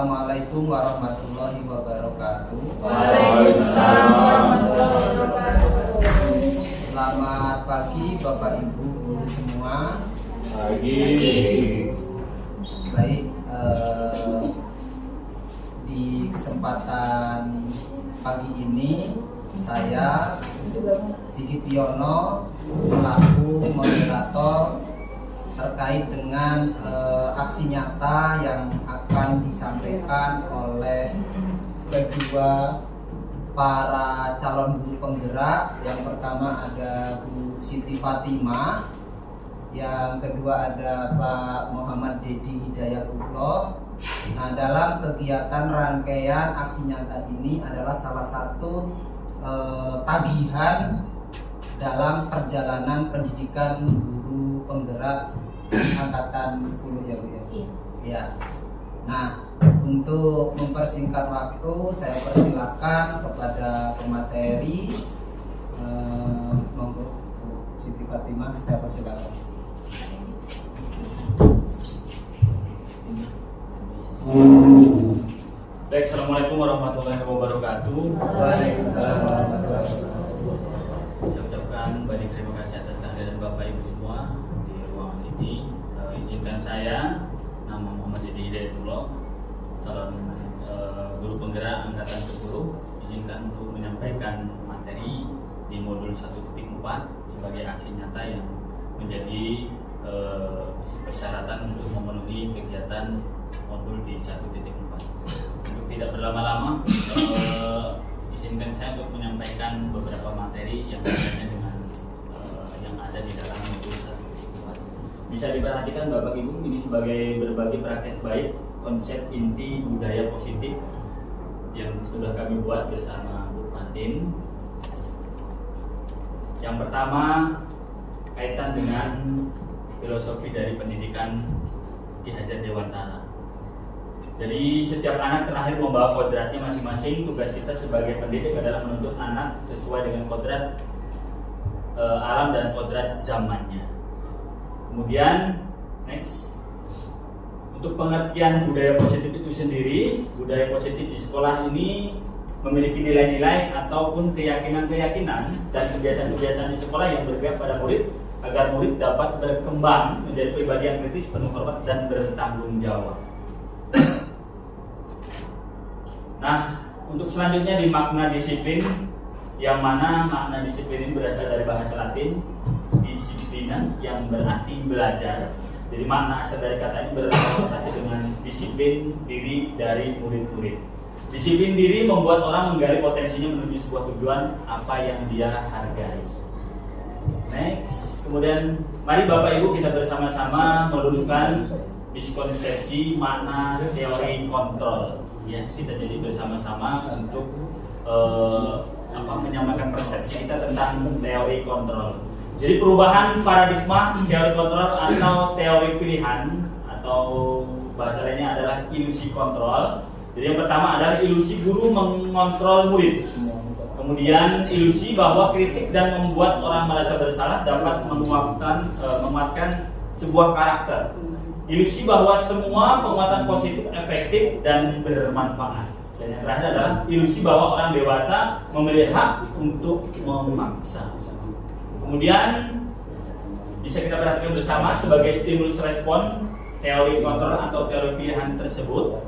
Assalamualaikum warahmatullahi wabarakatuh. Waalaikumsalam warahmatullahi wabarakatuh. Selamat pagi Bapak Ibu guru semua. Pagi. Baik, di kesempatan pagi ini saya Sigit Piono selaku moderator terkait dengan aksi nyata yang akan disampaikan oleh kedua para calon guru penggerak. Yang pertama ada Bu Siti Fatimah, yang kedua ada Pak Muhammad Dedi Hidayatullah. Nah, dalam kegiatan rangkaian aksi nyata ini adalah salah satu tagihan dalam perjalanan pendidikan guru penggerak angkatan 10 ya Bu ya. Ya. Nah, untuk mempersingkat waktu saya persilakan kepada pemateri, monggo Bu Siti Fatimah, saya persilakan. Baik, assalamualaikum warahmatullahi wabarakatuh. Waalaikumsalam warahmatullahi wabarakatuh. Saya ucapkan banyak terima kasih atas kehadiran Bapak Ibu semua di ruangan ini. Izinkan saya, nama Muhammad Dedi Hidayatullah, calon guru penggerak angkatan 10, izinkan untuk menyampaikan materi di modul 1.4 sebagai aksi nyata yang menjadi persyaratan untuk memenuhi kegiatan modul di 1.4. Untuk tidak berlama-lama, izinkan saya untuk menyampaikan beberapa materi yang kaitannya dengan yang ada di dalam modul 1.4. Bisa diperhatikan Bapak Ibu, ini sebagai berbagi praktek baik konsep inti budaya positif yang sudah kami buat bersama Bu Fatin. Yang pertama, kaitan dengan filosofi dari pendidikan Ki Hajar Dewantara. Jadi setiap anak terlahir membawa kodratnya masing-masing. Tugas kita sebagai pendidik adalah menuntut anak sesuai dengan kodrat alam dan kodrat zamannya. Kemudian next, untuk pengertian budaya positif itu sendiri, budaya positif di sekolah ini memiliki nilai-nilai ataupun keyakinan-keyakinan dan kebiasaan-kebiasaan di sekolah yang berpihak pada murid agar murid dapat berkembang menjadi pribadi yang kritis, penuh hormat dan bertanggung jawab. Nah, untuk selanjutnya di makna disiplin, yang mana makna disiplin ini berasal dari bahasa Latin disiplina yang berarti belajar. Jadi makna asal dari kata ini berkonotasi dengan disiplin diri dari murid-murid. Disiplin diri membuat orang menggali potensinya menuju sebuah tujuan apa yang dia hargai. Next, kemudian mari Bapak Ibu kita bersama-sama meluluskan miskonsepsi makna teori kontrol. Ya, kita jadi bersama-sama untuk menyamakan persepsi kita tentang teori kontrol. Jadi perubahan paradigma teori kontrol atau teori pilihan atau bahasa lainnya adalah ilusi kontrol. Jadi yang pertama adalah ilusi guru mengontrol murid. Kemudian ilusi bahwa kritik dan membuat orang merasa bersalah dapat menguatkan sebuah karakter. Ilusi bahwa semua penguatan positif efektif dan bermanfaat. Dan yang terakhir adalah ilusi bahwa orang dewasa memiliki hak untuk memaksa. Kemudian bisa kita perhatikan bersama sebagai stimulus respon teori kontrol atau teori pilihan tersebut.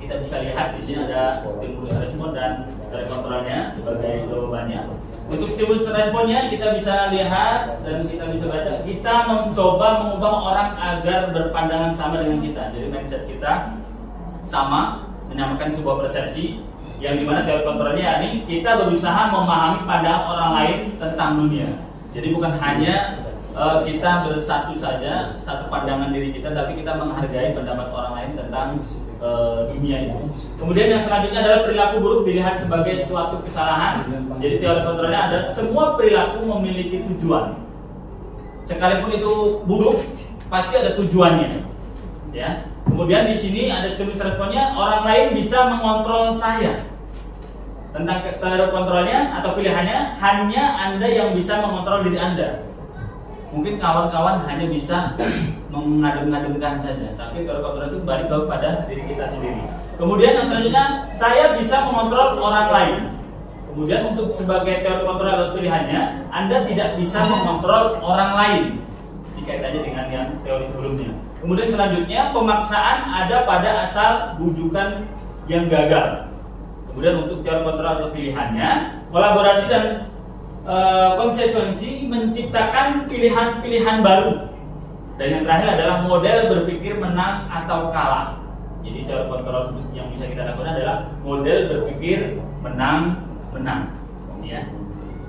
Kita bisa lihat di sini ada stimulus respon dan teori kontrolnya sebagai jawabannya. Untuk stimulus responnya kita bisa lihat dan kita bisa baca. Kita mencoba mengubah orang agar berpandangan sama dengan kita. Jadi mindset kita sama, menyamakan sebuah persepsi yang dimana teori kontrolnya ini kita berusaha memahami pandangan orang lain tentang dunia. Jadi bukan hanya kita bersatu saja, satu pandangan diri kita, tapi kita menghargai pendapat orang lain tentang dunia itu. Kemudian yang selanjutnya adalah perilaku buruk dilihat sebagai suatu kesalahan. Jadi teori kontrolnya adalah semua perilaku memiliki tujuan. Sekalipun itu buruk, pasti ada tujuannya. Ya. Kemudian di sini ada stimulus responnya, orang lain bisa mengontrol saya. Tentang teori kontrolnya atau pilihannya, hanya Anda yang bisa mengontrol diri Anda. Mungkin kawan-kawan hanya bisa mengadem-ngademkan saja, tapi teori kontrol itu balik kepada diri kita sendiri. Kemudian yang selanjutnya, saya bisa mengontrol orang lain. Kemudian untuk sebagai teori kontrol atau pilihannya, Anda tidak bisa mengontrol orang lain. Dikaitannya dengan yang teori sebelumnya. Kemudian selanjutnya, pemaksaan ada pada asal bujukan yang gagal. Kemudian untuk teori kontrol atau pilihannya, kolaborasi dan konsekuensi menciptakan pilihan-pilihan baru. Dan yang terakhir adalah model berpikir menang atau kalah. Jadi teori kontrol yang bisa kita lakukan adalah model berpikir menang. Ya.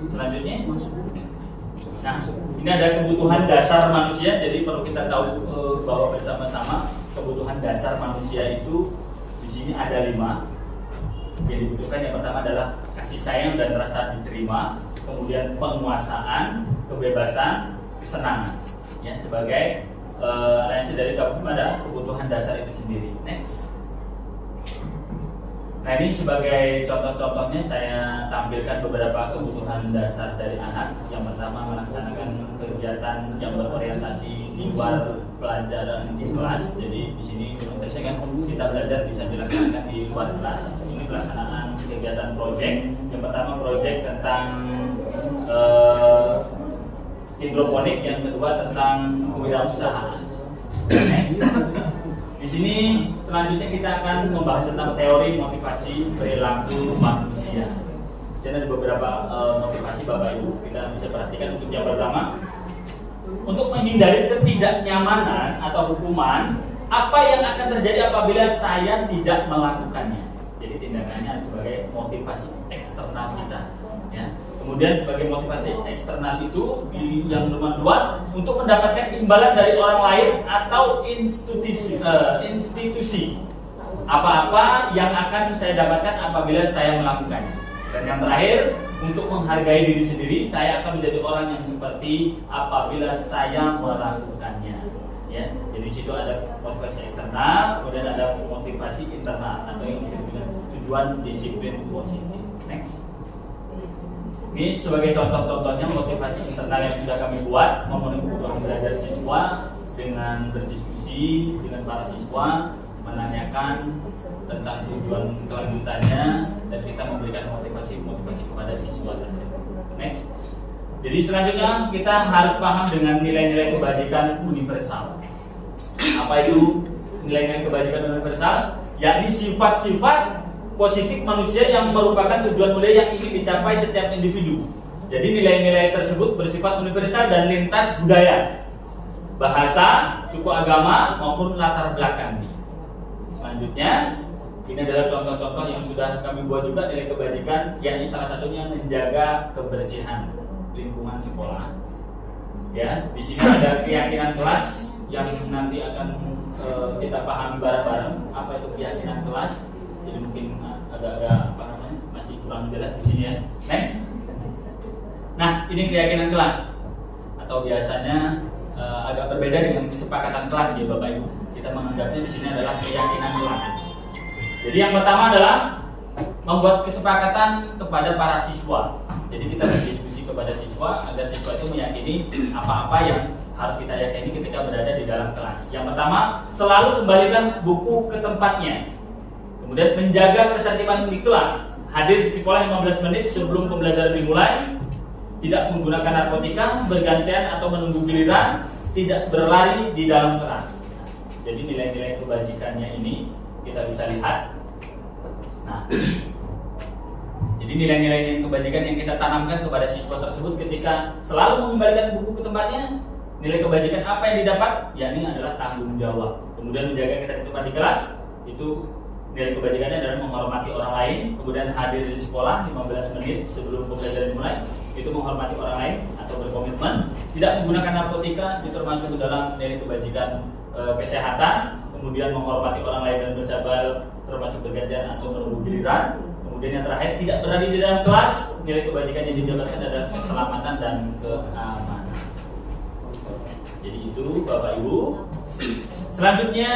Selanjutnya, nah ini ada kebutuhan dasar manusia. Jadi perlu kita tahu bahwa bersama-sama kebutuhan dasar manusia itu di sini ada 5. Yang dibutuhkan yang pertama adalah kasih sayang dan rasa diterima, kemudian penguasaan, kebebasan, kesenangan. Ya, sebagai aliansi dari pada kebutuhan dasar itu sendiri. Next. Nah, ini sebagai contoh-contohnya saya tampilkan beberapa kebutuhan dasar dari anak. Yang pertama, melaksanakan kegiatan yang berorientasi di luar pelajaran di kelas. Jadi di sini konteksnya kan kita belajar bisa dilaksanakan di luar kelas. Ini pelaksanaan kegiatan project. Yang pertama project tentang hidroponik, yang kedua tentang kewirausahaan. Next. Di sini selanjutnya kita akan membahas tentang teori motivasi perilaku manusia. Jadi ada beberapa motivasi Bapak Ibu, kita bisa perhatikan. Untuk yang pertama, untuk menghindari ketidaknyamanan atau hukuman, apa yang akan terjadi apabila saya tidak melakukannya. Jadi tindakannya sebagai motivasi eksternal kita. Ya. Kemudian sebagai motivasi eksternal itu yang nomor 2, untuk mendapatkan imbalan dari orang lain atau institusi. Apa-apa yang akan saya dapatkan apabila saya melakukannya. Dan yang terakhir, untuk menghargai diri sendiri, saya akan menjadi orang yang seperti apabila saya melakukannya. Ya, jadi di situ ada motivasi eksternal, kemudian ada motivasi internal atau yang disebut dengan tujuan disiplin positif. Next. Ini sebagai contoh-contohnya motivasi internal yang sudah kami buat, memenuhi kebutuhan belajar siswa dengan berdiskusi dengan para siswa, menanyakan tentang tujuan kelanjutannya, dan kita memberikan motivasi kepada siswa tersebut. Next. Jadi selanjutnya kita harus paham dengan nilai-nilai kebajikan universal. Apa itu nilai-nilai kebajikan universal? Yakni sifat-sifat positif manusia yang merupakan tujuan mulia yang ingin dicapai setiap individu. Jadi nilai-nilai tersebut bersifat universal dan lintas budaya, bahasa, suku, agama maupun latar belakang. Selanjutnya, ini adalah contoh-contoh yang sudah kami buat juga nilai kebajikan, yakni salah satunya menjaga kebersihan lingkungan sekolah. Ya, di sini ada keyakinan kelas yang nanti akan kita pahami bareng-bareng. Apa itu keyakinan kelas? Jadi mungkin agak-agak masih kurang jelas di sini ya. Next. Nah, ini keyakinan kelas atau biasanya agak berbeda dengan kesepakatan kelas ya Bapak Ibu. Kita menganggapnya di sini adalah keyakinan kelas. Jadi yang pertama adalah membuat kesepakatan kepada para siswa. Jadi kita berdiskusi kepada siswa agar siswa itu meyakini apa-apa yang harus kita yakini ketika berada di dalam kelas. Yang pertama, selalu kembalikan buku ke tempatnya. Kemudian menjaga ketertiban di kelas, hadir di sekolah 15 menit sebelum pembelajaran dimulai, tidak menggunakan narkotika, bergantian atau menunggu giliran, tidak berlari di dalam kelas. Jadi nilai-nilai kebajikannya ini kita bisa lihat. Nah, jadi nilai-nilai kebajikan yang kita tanamkan kepada siswa tersebut ketika selalu mengembalikan buku ke tempatnya, nilai kebajikan apa yang didapat? Yakni adalah tanggung jawab. Kemudian menjaga ketertiban di kelas, itu nilai kebajikannya adalah menghormati orang lain. Kemudian hadir di sekolah 15 menit sebelum pembelajaran dimulai, itu menghormati orang lain atau berkomitmen. Tidak menggunakan narkotika, itu termasuk dalam nilai kebajikan kesehatan. Kemudian menghormati orang lain dan bersabar, termasuk bergantian atau menunggu giliran. Kemudian yang terakhir, tidak berada di dalam kelas, nilai kebajikan yang didapatkan adalah keselamatan dan keamanan. Jadi itu Bapak Ibu. Selanjutnya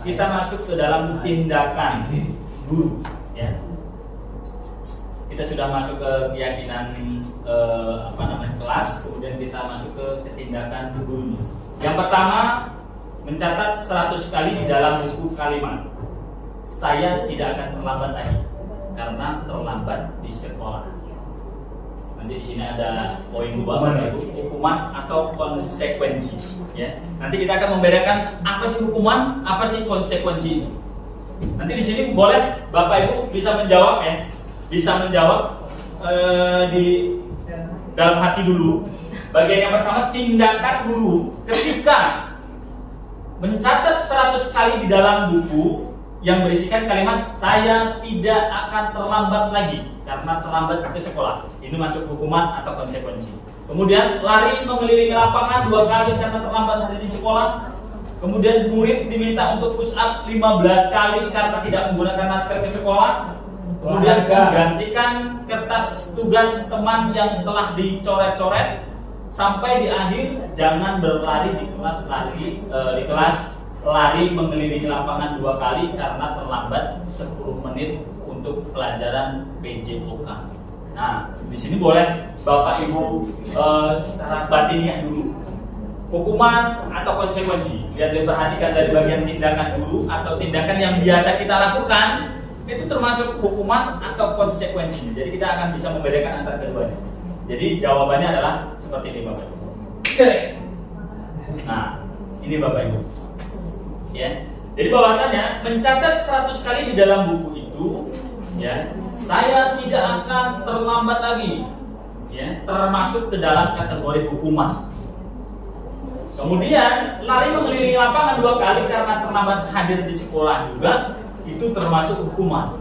kita masuk ke dalam tindakan guru. Ya. Kita kita sudah masuk ke keyakinan kelas, kemudian kita masuk ke tindakan gurunya. Yang pertama, mencatat 100 kali di dalam buku kalimat. Saya tidak akan terlambat lagi karena terlambat di sekolah. Nanti di sini ada poin hukuman atau konsekuensi. Ya. Nanti kita akan membedakan apa sih hukuman, apa sih konsekuensi itu. Nanti di sini boleh Bapak Ibu bisa menjawab ya, bisa menjawab di dalam hati dulu. Bagian yang pertama, tindakan guru ketika mencatat 100 kali di dalam buku yang berisikan kalimat saya tidak akan terlambat lagi karena terlambat ke sekolah. Ini masuk hukuman atau konsekuensi. Kemudian lari mengelilingi lapangan 2 kali karena terlambat hari di sekolah. Kemudian murid diminta untuk push up 15 kali karena tidak menggunakan masker ke sekolah. Kemudian menggantikan kertas tugas teman yang telah dicoret-coret. Sampai di akhir, jangan berlari di kelas lari mengelilingi lapangan 2 kali karena terlambat 10 menit untuk pelajaran PJOK. Nah, di sini boleh Bapak Ibu secara batinnya dulu. Hukuman atau konsekuensi. Lihat dan perhatikan dari bagian tindakan dulu atau tindakan yang biasa kita lakukan itu termasuk hukuman atau konsekuensi. Jadi kita akan bisa membedakan antara keduanya. Jadi jawabannya adalah seperti ini Bapak Ibu. Nah, ini Bapak Ibu. Ya. Jadi bahwasanya mencatat 100 kali di dalam buku itu, ya, saya tidak akan terlambat lagi. Ya, termasuk ke dalam kategori hukuman. Kemudian lari mengelilingi lapangan 2 kali karena terlambat hadir di sekolah juga itu termasuk hukuman.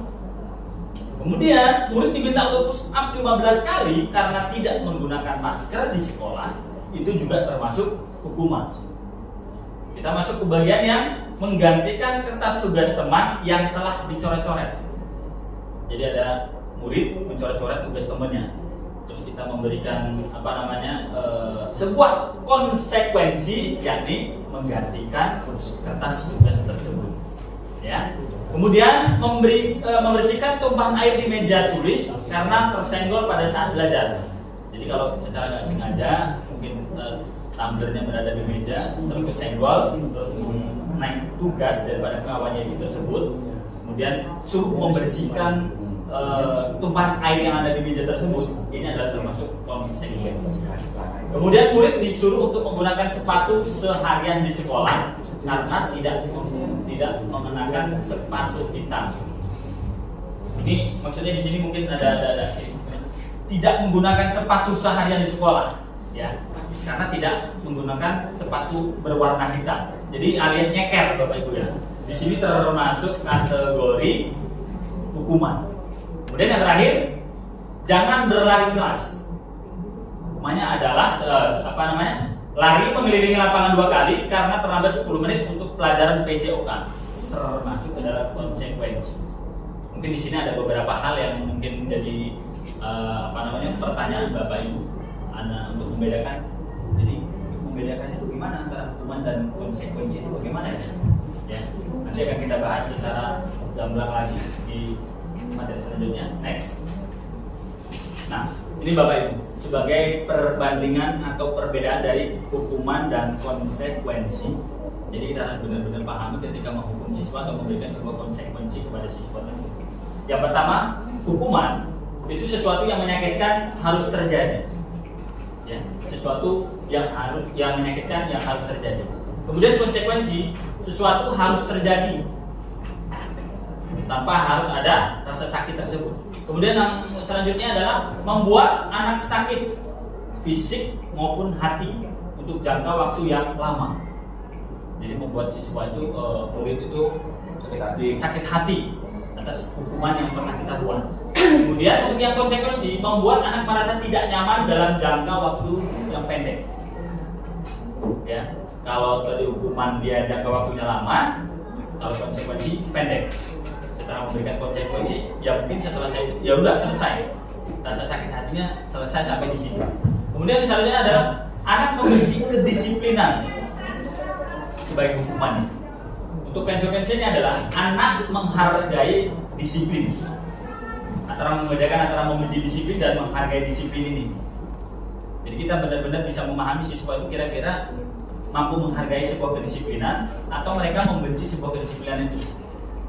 Kemudian murid diminta untuk push up 15 kali karena tidak menggunakan masker di sekolah itu juga termasuk hukuman. Kita masuk ke bagian yang menggantikan kertas tugas teman yang telah dicoret-coret. Jadi ada murid mencoret-coret tugas temannya. Terus kita memberikan sebuah konsekuensi, yakni menggantikan kertas tugas tersebut. Ya. Kemudian membersihkan tumpahan air di meja tulis karena tersenggol pada saat belajar. Jadi kalau secara nggak sengaja mungkin tumblernya berada di meja terus kesenggol terus naik tugas daripada kawannya itu tersebut. Kemudian suruh membersihkan tumpahan air yang ada di meja tersebut, ini adalah termasuk konsekuensi. Kemudian murid disuruh untuk menggunakan sepatu seharian di sekolah karena tidak mengenakan sepatu hitam. Ini maksudnya di sini mungkin ada tidak menggunakan sepatu seharian di sekolah, ya, karena tidak menggunakan sepatu berwarna hitam. Jadi alias nyeker Bapak Ibu ya. Di sini termasuk kategori hukuman. Kemudian yang terakhir, jangan berlari kelas. Hukumannya adalah lari mengelilingi lapangan 2 kali karena terlambat 10 menit untuk pelajaran PJOK. Termasuk ke dalam konsekuensi. Mungkin di sini ada beberapa hal yang mungkin menjadi pertanyaan Bapak Ibu untuk membedakan. Jadi membedakannya itu gimana antara hukuman dan konsekuensi itu bagaimana ya? Ya, nanti akan kita bahas secara gamblang lagi di materi selanjutnya. Next. Nah, ini Bapak Ibu sebagai perbandingan atau perbedaan dari hukuman dan konsekuensi. Jadi kita harus benar-benar pahami ketika menghukum siswa atau memberikan sebuah konsekuensi kepada siswa tersebut. Yang pertama, hukuman itu sesuatu yang menyakitkan harus terjadi. Ya, sesuatu yang menyakitkan yang harus terjadi. Kemudian konsekuensi, sesuatu harus terjadi tanpa harus ada rasa sakit tersebut. Kemudian yang selanjutnya adalah membuat anak sakit fisik maupun hati untuk jangka waktu yang lama. Jadi membuat siswa itu murid itu sakit hati atas hukuman yang pernah kita buat. Kemudian untuk yang konsekuensi, membuat anak merasa tidak nyaman dalam jangka waktu yang pendek. Ya, kalau tadi hukuman dia jangka waktunya lama, kalau konsekuensi pendek. Setelah memberikan konsekuensi, ya mungkin setelah ya udah selesai. Rasa sakit hatinya selesai sampai di situ. Kemudian selanjutnya adalah anak membenci kedisiplinan sebagai hukuman. Untuk konsekuensinya adalah anak menghargai disiplin. antara membedakan antara membenci disiplin dan menghargai disiplin ini. Jadi kita benar-benar bisa memahami siswa itu kira-kira mampu menghargai sebuah kedisiplinan atau mereka membenci sebuah kedisiplinan itu.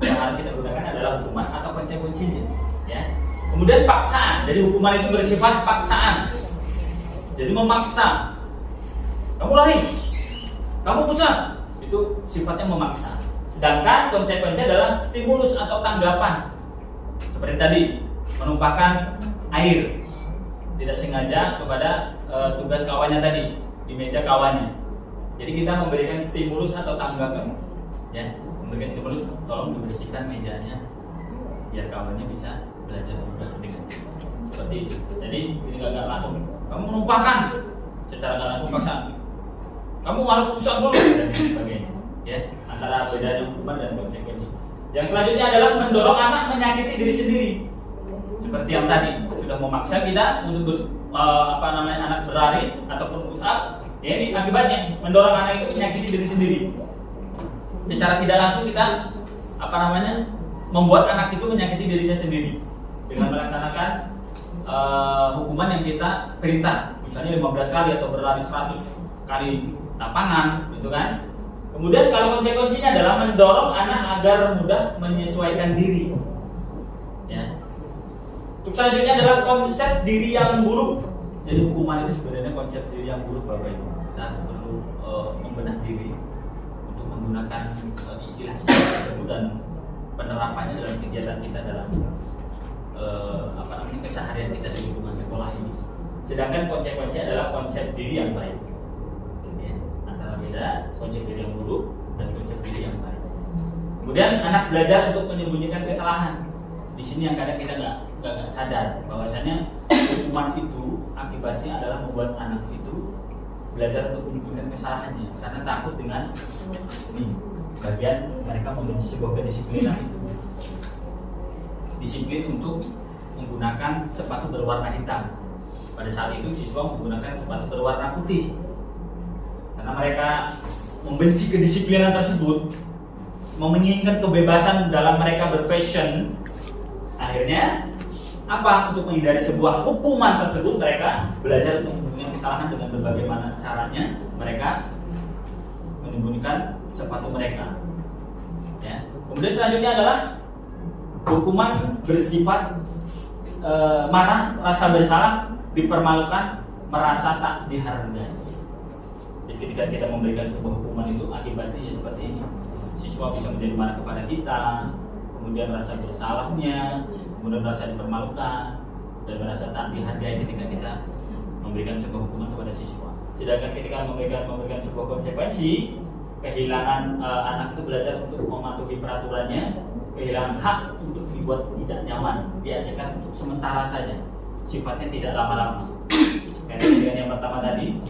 Yang harus kita gunakan adalah hukuman atau konsekuensinya. Ya. Kemudian paksaan. Jadi hukuman itu bersifat paksaan. Jadi memaksa. Kamu lari, kamu pusat. Itu sifatnya memaksa. Sedangkan konsekuensi adalah stimulus atau tanggapan. Seperti tadi, menumpahkan air tidak sengaja kepada tugas kawannya tadi di meja kawannya. Jadi kita memberikan stimulus atau tanggapan, ya, memberikan stimulus, tolong dibersihkan mejanya biar kawannya bisa belajar juga dengan seperti itu. Jadi ini nggak langsung, kamu menumpahkan secara nggak langsung paksaan. Kamu harus pusat dulu dan sebagainya. Ya, antara bedanya hukuman dan konsekuensi. Yang selanjutnya adalah mendorong anak menyakiti diri sendiri. Seperti yang tadi sudah memaksa kita untuk anak berlari ataupun push up. Ya, ini akibatnya mendorong anak itu menyakiti diri sendiri. Secara tidak langsung kita membuat anak itu menyakiti dirinya sendiri dengan melaksanakan hukuman yang kita perintah, misalnya 15 kali atau berlari 100 kali lapangan, gitu kan? Kemudian kalau konsekuensinya adalah mendorong anak agar mudah menyesuaikan diri. Ya. Untuk selanjutnya adalah konsep diri yang buruk. Jadi hukuman itu sebenarnya konsep diri yang buruk, Bapak Ibu. Kita perlu membenah diri untuk menggunakan istilah-istilah tersebut dan penerapannya dalam kegiatan kita dalam keseharian kita di lingkungan sekolah ini. Sedangkan konsekuensi adalah konsep diri yang baik. Beda konsep diri yang buruk dan konsep diri yang baik. Kemudian anak belajar untuk menyembunyikan kesalahan. Di sini yang kadang kita nggak sadar bahwasanya hukuman itu akibatnya adalah membuat anak itu belajar untuk menyembunyikan kesalahannya karena takut dengan ini bagian mereka membenci sebuah kedisiplinan itu. Disiplin untuk menggunakan sepatu berwarna hitam. Pada saat itu siswa menggunakan sepatu berwarna putih. Karena mereka membenci kedisiplinan tersebut, menginginkan kebebasan dalam mereka berfashion, akhirnya apa? Untuk menghindari sebuah hukuman tersebut, mereka belajar untuk menyembunyikan kesalahan dengan berbagai mana caranya mereka menyembunyikan sepatu mereka. Ya. Kemudian selanjutnya adalah hukuman bersifat marah, rasa bersalah, dipermalukan, merasa tak dihargai. Ketika kita memberikan sebuah hukuman itu akibatnya ya seperti ini, siswa bisa menjadi marah kepada kita, kemudian rasa bersalahnya, kemudian rasa dipermalukan dan merasa tak dihargai ketika kita memberikan sebuah hukuman kepada siswa. Sedangkan ketika memberikan sebuah konsekuensi, kehilangan anak itu belajar untuk mematuhi peraturannya, kehilangan hak untuk dibuat tidak nyaman, dihasilkan untuk sementara saja, sifatnya tidak lama-lama. Karena dengan yang pertama tadi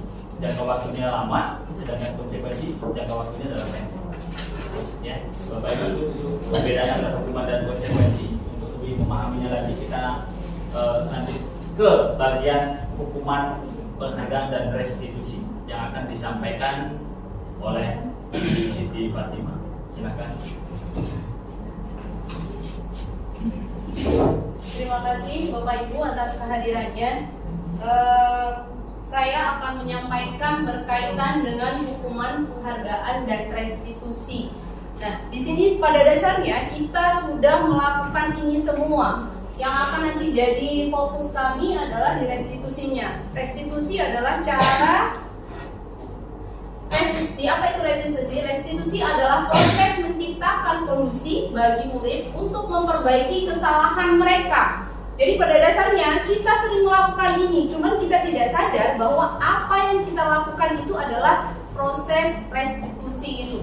jangka waktunya lama, sedangkan konsekuensi jangka waktunya adalah pendek. Ya, Bapak Ibu, itu perbedaan antara hukuman dan konsekuensi. Untuk lebih memahaminya lagi, kita nanti ke bagian hukuman, penghargaan dan restitusi yang akan disampaikan oleh Siti Fatimah. Silakan. Terima kasih Bapak Ibu atas kehadirannya. Saya akan menyampaikan berkaitan dengan hukuman, penghargaan, dan restitusi. Nah, di sini pada dasarnya kita sudah melakukan ini semua. Yang akan nanti jadi fokus kami adalah di restitusinya. Restitusi adalah cara restitusi. Apa itu restitusi? Restitusi adalah proses menciptakan kondisi bagi murid untuk memperbaiki kesalahan mereka. Jadi pada dasarnya kita sering melakukan ini, cuman kita tidak sadar bahwa apa yang kita lakukan itu adalah proses restitusi itu.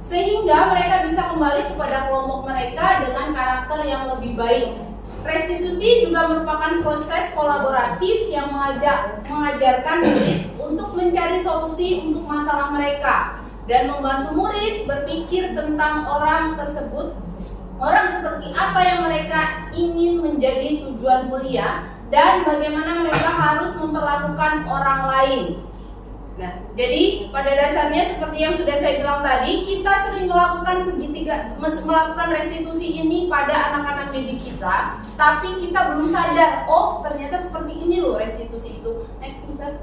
Sehingga mereka bisa kembali kepada kelompok mereka dengan karakter yang lebih baik. Restitusi juga merupakan proses kolaboratif yang mengajarkan murid untuk mencari solusi untuk masalah mereka dan membantu murid berpikir tentang orang tersebut. Orang seperti apa yang mereka ingin menjadi tujuan mulia dan bagaimana mereka harus memperlakukan orang lain. Nah, jadi pada dasarnya seperti yang sudah saya bilang tadi, kita sering melakukan melakukan restitusi ini pada anak-anak didik kita, tapi kita belum sadar, oh ternyata seperti ini loh restitusi itu. Next, Mister.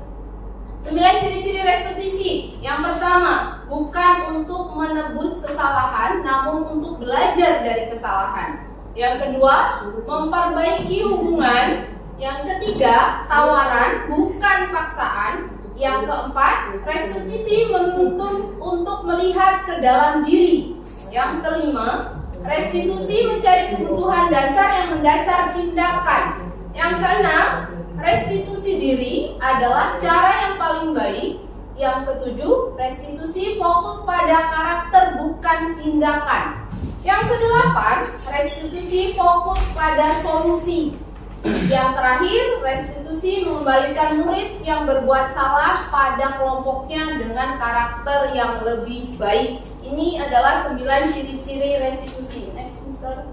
9 ciri-ciri restitusi. Yang pertama, bukan untuk menebus kesalahan, namun untuk belajar dari kesalahan. Yang kedua, memperbaiki hubungan. Yang ketiga, tawaran, bukan paksaan. Yang keempat, restitusi menuntun untuk melihat ke dalam diri. Yang kelima, restitusi mencari kebutuhan dasar yang mendasar tindakan. Yang keenam, restitusi diri adalah cara yang paling baik. Yang ketujuh, restitusi fokus pada karakter bukan tindakan. Yang kedelapan, restitusi fokus pada solusi. Yang terakhir, restitusi mengembalikan murid yang berbuat salah pada kelompoknya dengan karakter yang lebih baik. Ini adalah 9 ciri-ciri restitusi. Next, Mister.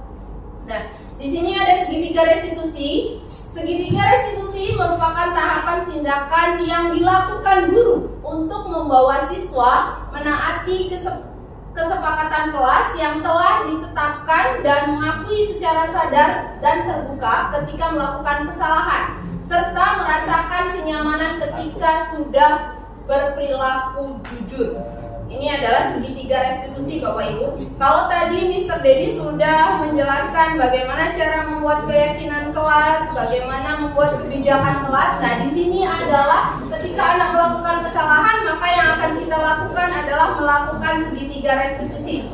Nah, di sini ada segitiga restitusi. Segitiga restitusi merupakan tahapan tindakan yang dilakukan guru untuk membawa siswa menaati kesepakatan kelas yang telah ditetapkan dan mengakui secara sadar dan terbuka ketika melakukan kesalahan, serta merasakan kenyamanan ketika sudah berperilaku jujur. Ini adalah segitiga restitusi, Bapak Ibu. Kalau tadi Mr. Dedi sudah menjelaskan bagaimana cara membuat keyakinan kelas, bagaimana membuat kebijakan kelas. Nah, di sini adalah ketika anak melakukan kesalahan, maka yang akan kita lakukan adalah melakukan segitiga restitusi.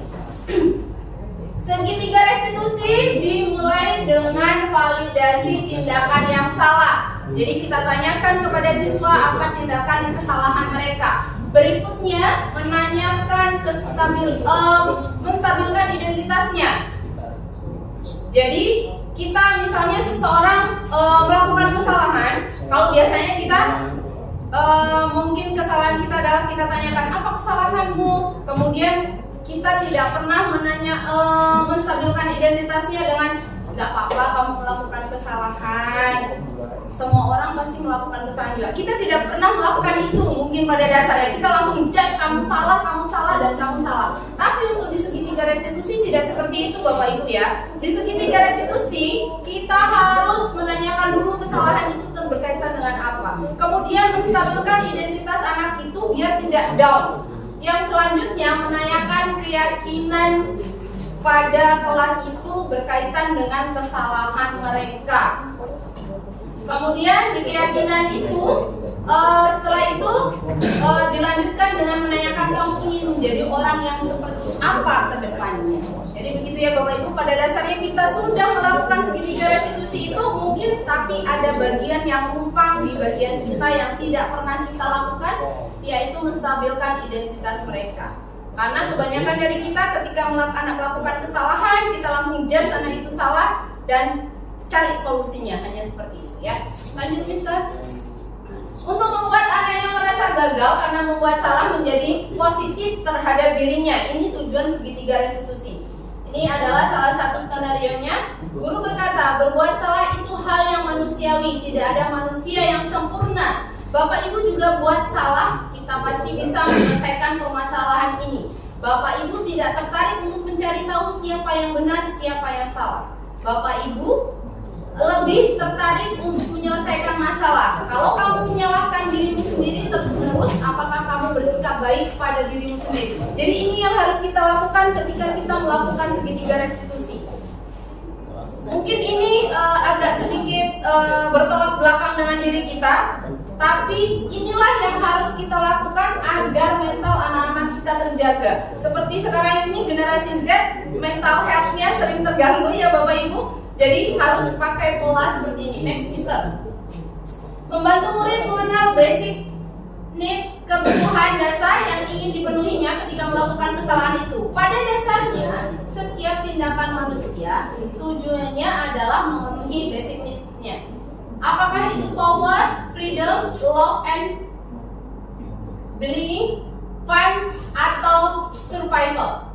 Segitiga restitusi dimulai dengan validasi tindakan yang salah. Jadi kita tanyakan kepada siswa apa tindakan kesalahan mereka. Berikutnya menanyakan menstabilkan identitasnya. Jadi kita misalnya seseorang melakukan kesalahan, kalau biasanya kita mungkin kesalahan kita adalah kita tanyakan apa kesalahanmu, kemudian kita tidak pernah menstabilkan identitasnya dengan nggak apa-apa kamu melakukan kesalahan. Semua orang pasti melakukan kesalahan juga. Kita tidak pernah melakukan itu mungkin pada dasarnya. Kita langsung judge kamu salah dan kamu salah. Tapi untuk di segitiga restitusi tidak seperti itu, Bapak Ibu ya. Di segitiga restitusi kita harus menanyakan dulu kesalahan itu berkaitan dengan apa. Kemudian menstabilkan identitas anak itu biar tidak down. Yang selanjutnya menanyakan keyakinan pada kelas itu berkaitan dengan kesalahan mereka. Kemudian di keyakinan itu setelah itu dilanjutkan dengan menanyakan kamu ingin menjadi orang yang seperti apa ke depannya. Jadi begitu ya Bapak Ibu, pada dasarnya kita sudah melakukan segitiga restitusi itu mungkin, tapi ada bagian yang numpang di bagian kita yang tidak pernah kita lakukan, yaitu menstabilkan identitas mereka. Karena kebanyakan dari kita ketika anak melakukan kesalahan, kita langsung judge anak itu salah dan cari solusinya, hanya seperti itu ya. Lanjut, Mister. Untuk membuat anak yang merasa gagal karena membuat salah menjadi positif terhadap dirinya, ini tujuan segitiga restitusi. Ini adalah salah satu skenarionya. Guru berkata, berbuat salah itu hal yang manusiawi, tidak ada manusia yang sempurna. Bapak Ibu juga buat salah, kita pasti bisa menyelesaikan permasalahan ini. Bapak Ibu tidak tertarik untuk mencari tahu siapa yang benar, siapa yang salah. Bapak Ibu lebih tertarik untuk menyelesaikan masalah. Kalau kamu menyalahkan dirimu sendiri terus-menerus, apakah kamu bersikap baik pada dirimu sendiri? Jadi ini yang harus kita lakukan ketika kita melakukan segitiga restitusi. Mungkin ini agak sedikit bertolak belakang dengan diri kita, tapi inilah yang harus kita lakukan agar mental anak-anak kita terjaga. Seperti sekarang ini generasi Z, mental health-nya sering terganggu ya Bapak Ibu. Jadi harus pakai pola seperti ini. Next, Mister. Membantu murid mengenal basic need, kebutuhan dasar yang ingin dipenuhinya ketika melakukan kesalahan itu. Pada dasarnya, setiap tindakan manusia tujuannya adalah memenuhi basic need-nya. Apakah itu power, freedom, love, and belonging, fun, atau survival?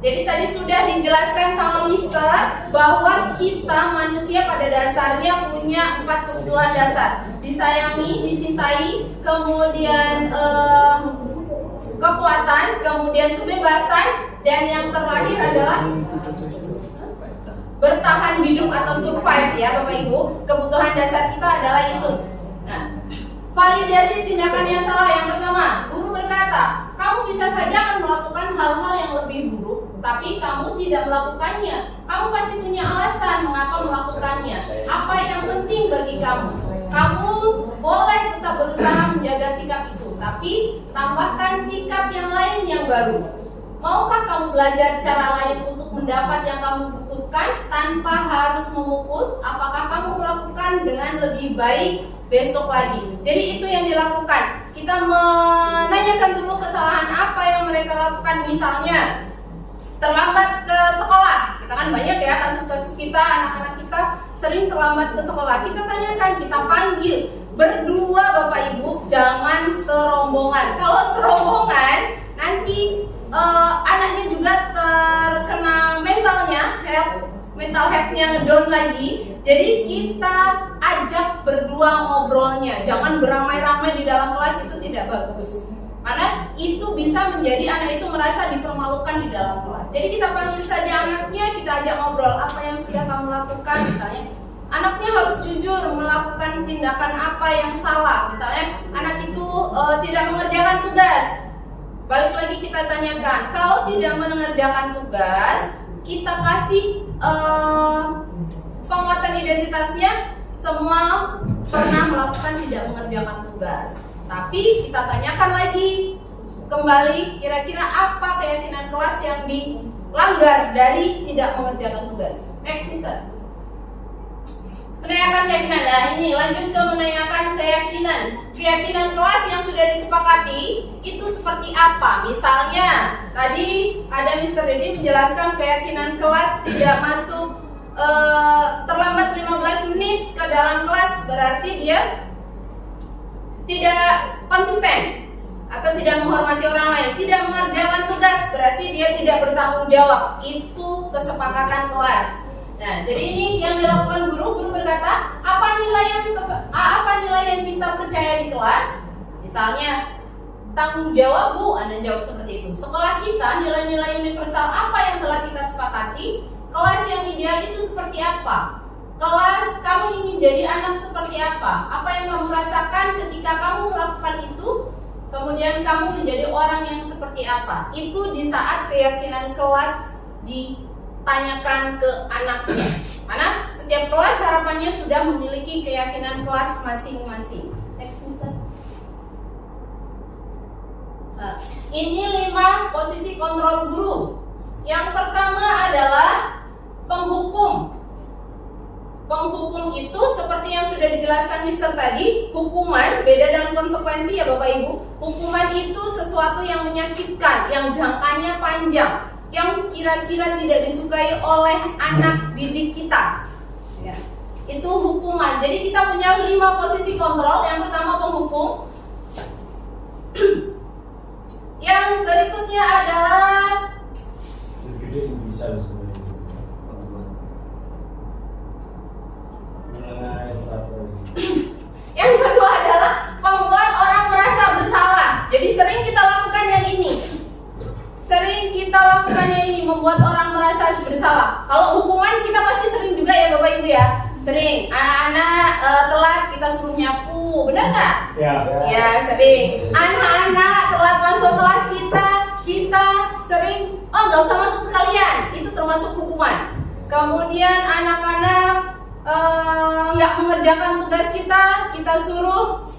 Jadi tadi sudah dijelaskan sama Mister bahwa kita manusia pada dasarnya punya 4 kebutuhan dasar: disayangi, dicintai, kemudian kekuatan, kemudian kebebasan, dan yang terakhir adalah bertahan hidup atau survive ya Bapak Ibu. Kebutuhan dasar kita adalah itu. Nah, validasi tindakan yang salah yang pertama, guru berkata, kamu bisa saja akan melakukan hal-hal yang lebih buruk, tapi kamu tidak melakukannya. Kamu pasti punya alasan mengapa melakukannya. Apa yang penting bagi kamu? Kamu boleh tetap berusaha menjaga sikap itu, tapi tambahkan sikap yang lain yang baru. Maukah kamu belajar cara lain untuk mendapat yang kamu butuhkan tanpa harus memukul? Apakah kamu melakukan dengan lebih baik besok lagi? Jadi itu yang dilakukan. Kita menanyakan dulu kesalahan apa yang mereka lakukan. Misalnya terlambat ke sekolah. Kita kan banyak ya kasus-kasus kita, anak-anak kita sering terlambat ke sekolah. Kita tanyakan, kita panggil berdua Bapak Ibu, jangan serombongan. Kalau serombongan nanti anaknya juga terkena mental health-nya down lagi. Jadi kita ajak berdua ngobrolnya, jangan beramai-ramai di dalam kelas, itu tidak bagus. Karena itu bisa menjadi anak itu merasa dipermalukan di dalam kelas. Jadi kita panggil saja anaknya, kita ajak ngobrol apa yang sudah kamu lakukan. Misalnya anaknya harus jujur melakukan tindakan apa yang salah. Misalnya anak itu tidak mengerjakan tugas. Balik lagi kita tanyakan, kalau tidak mengerjakan tugas, kita kasih penguatan identitasnya, semua pernah melakukan tidak mengerjakan tugas. Tapi kita tanyakan lagi kembali, kira-kira apa keyakinan kelas yang dilanggar dari tidak mengerjakan tugas. Next, Mister. Menanyakan keyakinan. Nah ini lanjut ke menanyakan keyakinan. Keyakinan kelas yang sudah disepakati itu seperti apa? Misalnya tadi ada Mr. Dedi menjelaskan keyakinan kelas tidak masuk terlambat 15 menit ke dalam kelas, berarti dia tidak konsisten atau tidak menghormati orang lain. Tidak mengerjakan tugas berarti dia tidak bertanggung jawab. Itu kesepakatan kelas. Nah, jadi ini yang dilakukan guru berkata, apa nilai yang kita percaya di kelas? Misalnya, tanggung jawab Bu, Anda jawab seperti itu. Sekolah kita, nilai-nilai universal apa yang telah kita sepakati? Kelas yang ideal itu seperti apa? Kelas kamu ingin jadi anak seperti apa? Apa yang kamu rasakan ketika kamu melakukan itu? Kemudian kamu menjadi orang yang seperti apa? Itu di saat keyakinan kelas ditanyakan ke anaknya. Karena setiap kelas harapannya sudah memiliki keyakinan kelas masing-masing. Next, Mister. Nah, ini 5 posisi kontrol guru. Yang pertama adalah penghukum. Penghukum itu seperti yang sudah dijelaskan Mister tadi, hukuman beda dengan konsekuensi ya Bapak Ibu. Hukuman itu sesuatu yang menyakitkan, yang jangkanya panjang, yang kira-kira tidak disukai oleh anak didik kita ya. Itu hukuman. Jadi kita punya 5 posisi kontrol. Yang pertama penghukum. Yang berikutnya adalah yang kedua adalah membuat orang merasa bersalah. Jadi sering kita lakukan yang ini. Membuat orang merasa bersalah. Kalau hukuman kita pasti sering juga ya Bapak Ibu ya. Sering. Anak-anak telat kita suruh nyapu, benar nggak? Ya. Ya sering. Anak-anak telat masuk kelas kita sering. Oh nggak usah masuk sekalian. Itu termasuk hukuman. Kemudian anak-anak nggak mengerjakan tugas kita suruh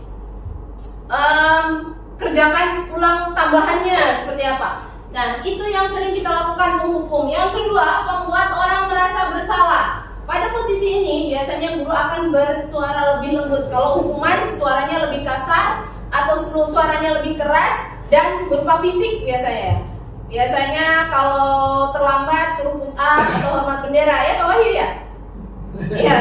kerjakan ulang tambahannya seperti apa. Nah itu yang sering kita lakukan, menghukum. Yang kedua, membuat orang merasa bersalah. Pada posisi ini biasanya guru akan bersuara lebih lembut. Kalau hukuman suaranya lebih kasar atau suaranya lebih keras dan berupa fisik biasanya. Biasanya kalau terlambat suruh push up atau hormat bendera ya Pak Wahyu ya. Iya.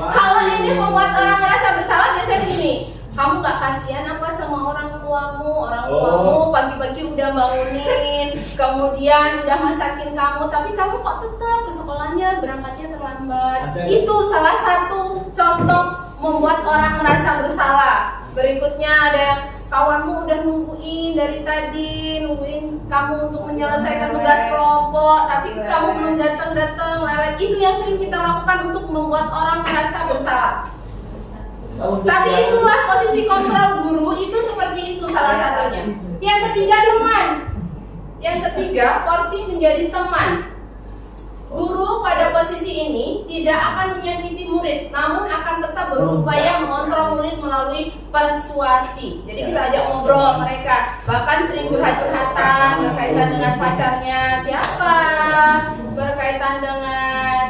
Kalau ini membuat orang merasa bersalah biasanya gini. Kamu gak kasihan apa sama orang tuamu? Orang tuamu pagi-pagi pagi udah bangunin, kemudian udah masakin kamu, tapi kamu kok tetap ke sekolahnya berangkatnya terlambat. Itu salah satu contoh membuat orang merasa bersalah. Berikutnya ada yang kawanmu udah nungguin dari tadi, nungguin kamu untuk menyelesaikan tugas kelompok, tapi kamu belum datang-datang, lelet. Itu yang sering kita lakukan untuk membuat orang merasa bersalah. Tapi itulah posisi kontrol guru, itu seperti itu salah satunya. Yang ketiga, teman. Yang ketiga, porsi menjadi teman. Guru pada posisi ini tidak akan menyakiti murid, namun akan tetap berupaya mengontrol murid melalui persuasi. Jadi kita ajak ngobrol mereka, bahkan sering curhat-curhatan berkaitan dengan pacarnya siapa, berkaitan dengan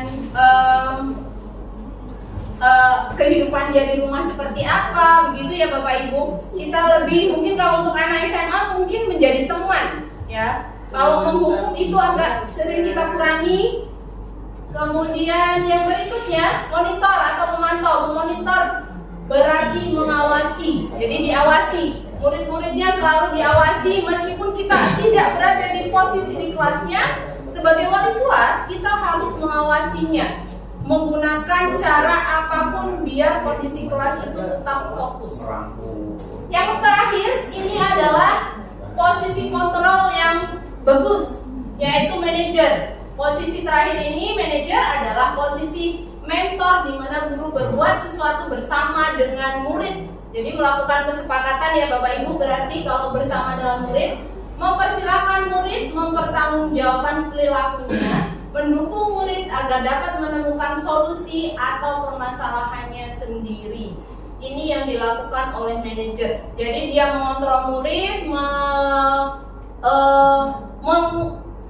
kehidupan dia di rumah seperti apa, begitu ya Bapak Ibu. Kita lebih mungkin kalau untuk anak SMA mungkin menjadi teman, ya. Kalau menghukum itu agak sering kita kurangi. Kemudian yang berikutnya, monitor atau memantau. Memonitor berarti mengawasi. Jadi diawasi. Murid-muridnya selalu diawasi meskipun kita tidak berada di posisi di kelasnya. Sebagai wali kelas, kita harus mengawasinya. Menggunakan cara apapun biar kondisi kelas itu tetap fokus. Yang terakhir, ini adalah posisi kontrol yang bagus, yaitu manajer. Posisi terakhir ini, manajer adalah posisi mentor di mana guru berbuat sesuatu bersama dengan murid. Jadi melakukan kesepakatan ya Bapak Ibu, berarti kalau bersama dengan murid, mempersilahkan murid mempertanggungjawabkan perilakunya, mendukung murid agar dapat menemukan solusi atau permasalahannya sendiri. Ini yang dilakukan oleh manajer. Jadi dia mengontrol murid,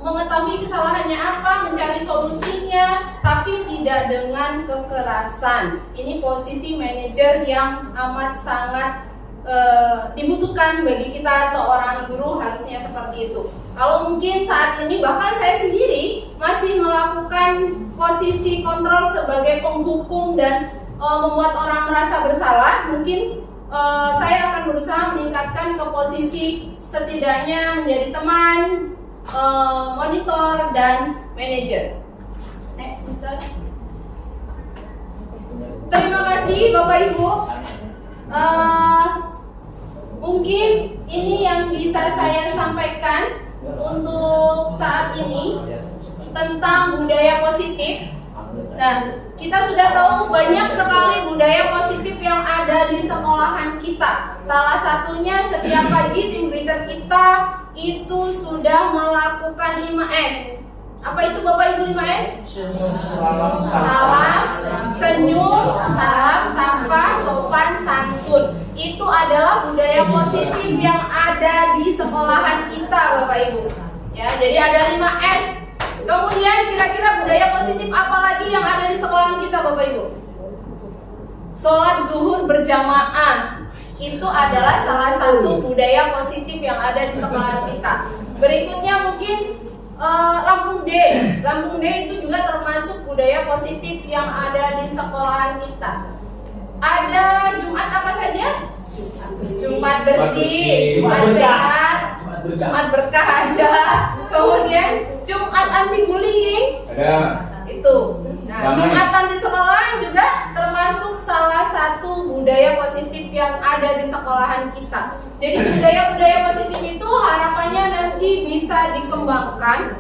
mengetahui kesalahannya apa, mencari solusinya, tapi tidak dengan kekerasan. Ini posisi manajer yang amat sangat dibutuhkan bagi kita seorang guru, harusnya seperti itu. Kalau mungkin saat ini bahkan saya sendiri masih melakukan posisi kontrol sebagai penghukum dan membuat orang merasa bersalah, mungkin saya akan berusaha meningkatkan ke posisi setidaknya menjadi teman, monitor, dan manajer. Next, Mister. Terima kasih Bapak Ibu. Mungkin ini yang bisa saya sampaikan untuk saat ini tentang budaya positif. Nah, kita sudah tahu banyak sekali budaya positif yang ada di sekolahan kita. Salah satunya setiap pagi tim greeter kita itu sudah melakukan 5S. Apa itu Bapak Ibu 5S? Salam, senyum, salam, sapa, sopan, santun. Itu adalah budaya positif yang ada di sekolahan kita Bapak Ibu. Ya, jadi ada 5S. Kemudian kira-kira budaya positif apa lagi yang ada di sekolahan kita Bapak Ibu? Sholat zuhur berjamaah. Itu adalah salah satu budaya positif yang ada di sekolahan kita. Berikutnya mungkin Lampung Day. Lampung Day itu juga termasuk budaya positif yang ada di sekolahan kita. Ada Jumat apa saja? Jumat bersih, Jumat sehat, Jumat berkah ada. Kemudian Jumat anti bullying. Ada. Itu. Nah, Jumatan di sekolah juga termasuk salah satu budaya positif yang ada di sekolahan kita. Jadi budaya-budaya positif itu harapannya nanti bisa dikembangkan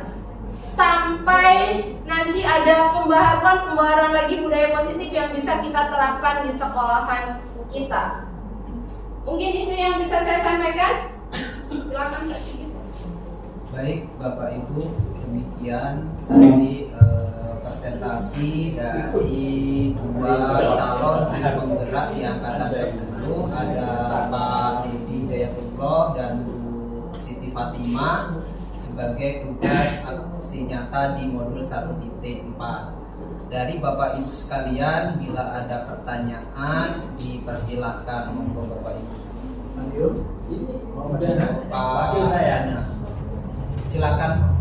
sampai nanti ada pembaharuan lagi budaya positif yang bisa kita terapkan di sekolahan kita. Mungkin itu yang bisa saya sampaikan. Silakan Kak Sigit. Baik Bapak Ibu, demikian tadi presentasi dari dua calon penggerak di angkatan 10. Ada Pak Dedi Dayatullah dan Bu Siti Fatimah sebagai tugas aksi nyata di modul 1.4. Dari Bapak Ibu sekalian, bila ada pertanyaan dipersilakan, monggo Bapak Ibu. Pak saya. Silakan.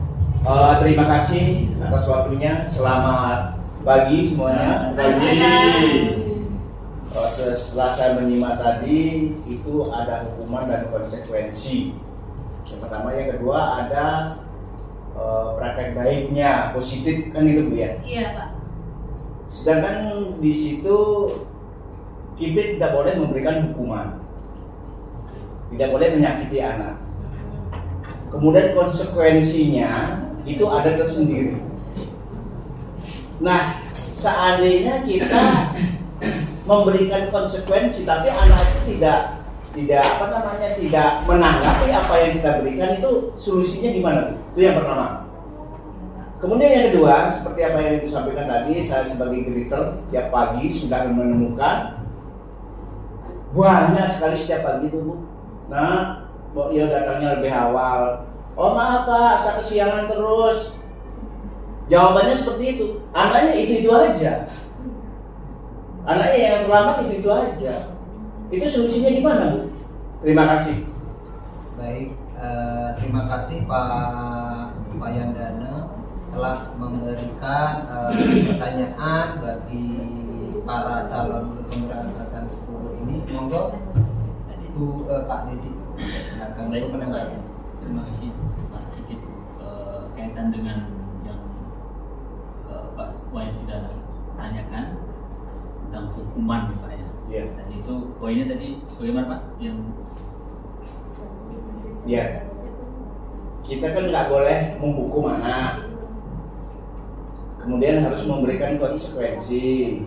Terima kasih atas waktunya. Selamat pagi semuanya. Setelah saya menyimak tadi, itu ada hukuman dan konsekuensi. Yang pertama, yang kedua ada praktek baiknya, positif kan itu Bu ya. Iya Pak. Sedangkan di situ kita tidak boleh memberikan hukuman, tidak boleh menyakiti anak. Kemudian konsekuensinya itu ada tersendiri. Nah, seandainya kita memberikan konsekuensi, tapi anak itu tidak menanggapi apa yang kita berikan, itu solusinya gimana? Itu yang pertama. Kemudian yang kedua, seperti apa yang disampaikan tadi, saya sebagai greeter tiap pagi sudah menemukan banyak sekali setiap pagi itu Bu. Nah, ya datangnya lebih awal. Oh maaf Kak, saya kesiangan terus. Jawabannya seperti itu. Anaknya itu aja. Anaknya yang terlambat itu aja. Itu solusinya gimana Bu? Terima kasih. Baik, terima kasih Pak Yandana telah memberikan pertanyaan bagi para calon pemeran angkatan 10 ini. Monggo Bu Pak Didi, silakan untuk menanggapi. Terima kasih Pak Sigit. Kaitan dengan yang Pak Wayan sudah tanyakan tentang hukuman nih Pak ya. Iya. Tadi itu poinnya tadi bagaimana Pak? Yang Ya, kita kan nggak boleh menghukum anak. Kemudian harus memberikan konsekuensi.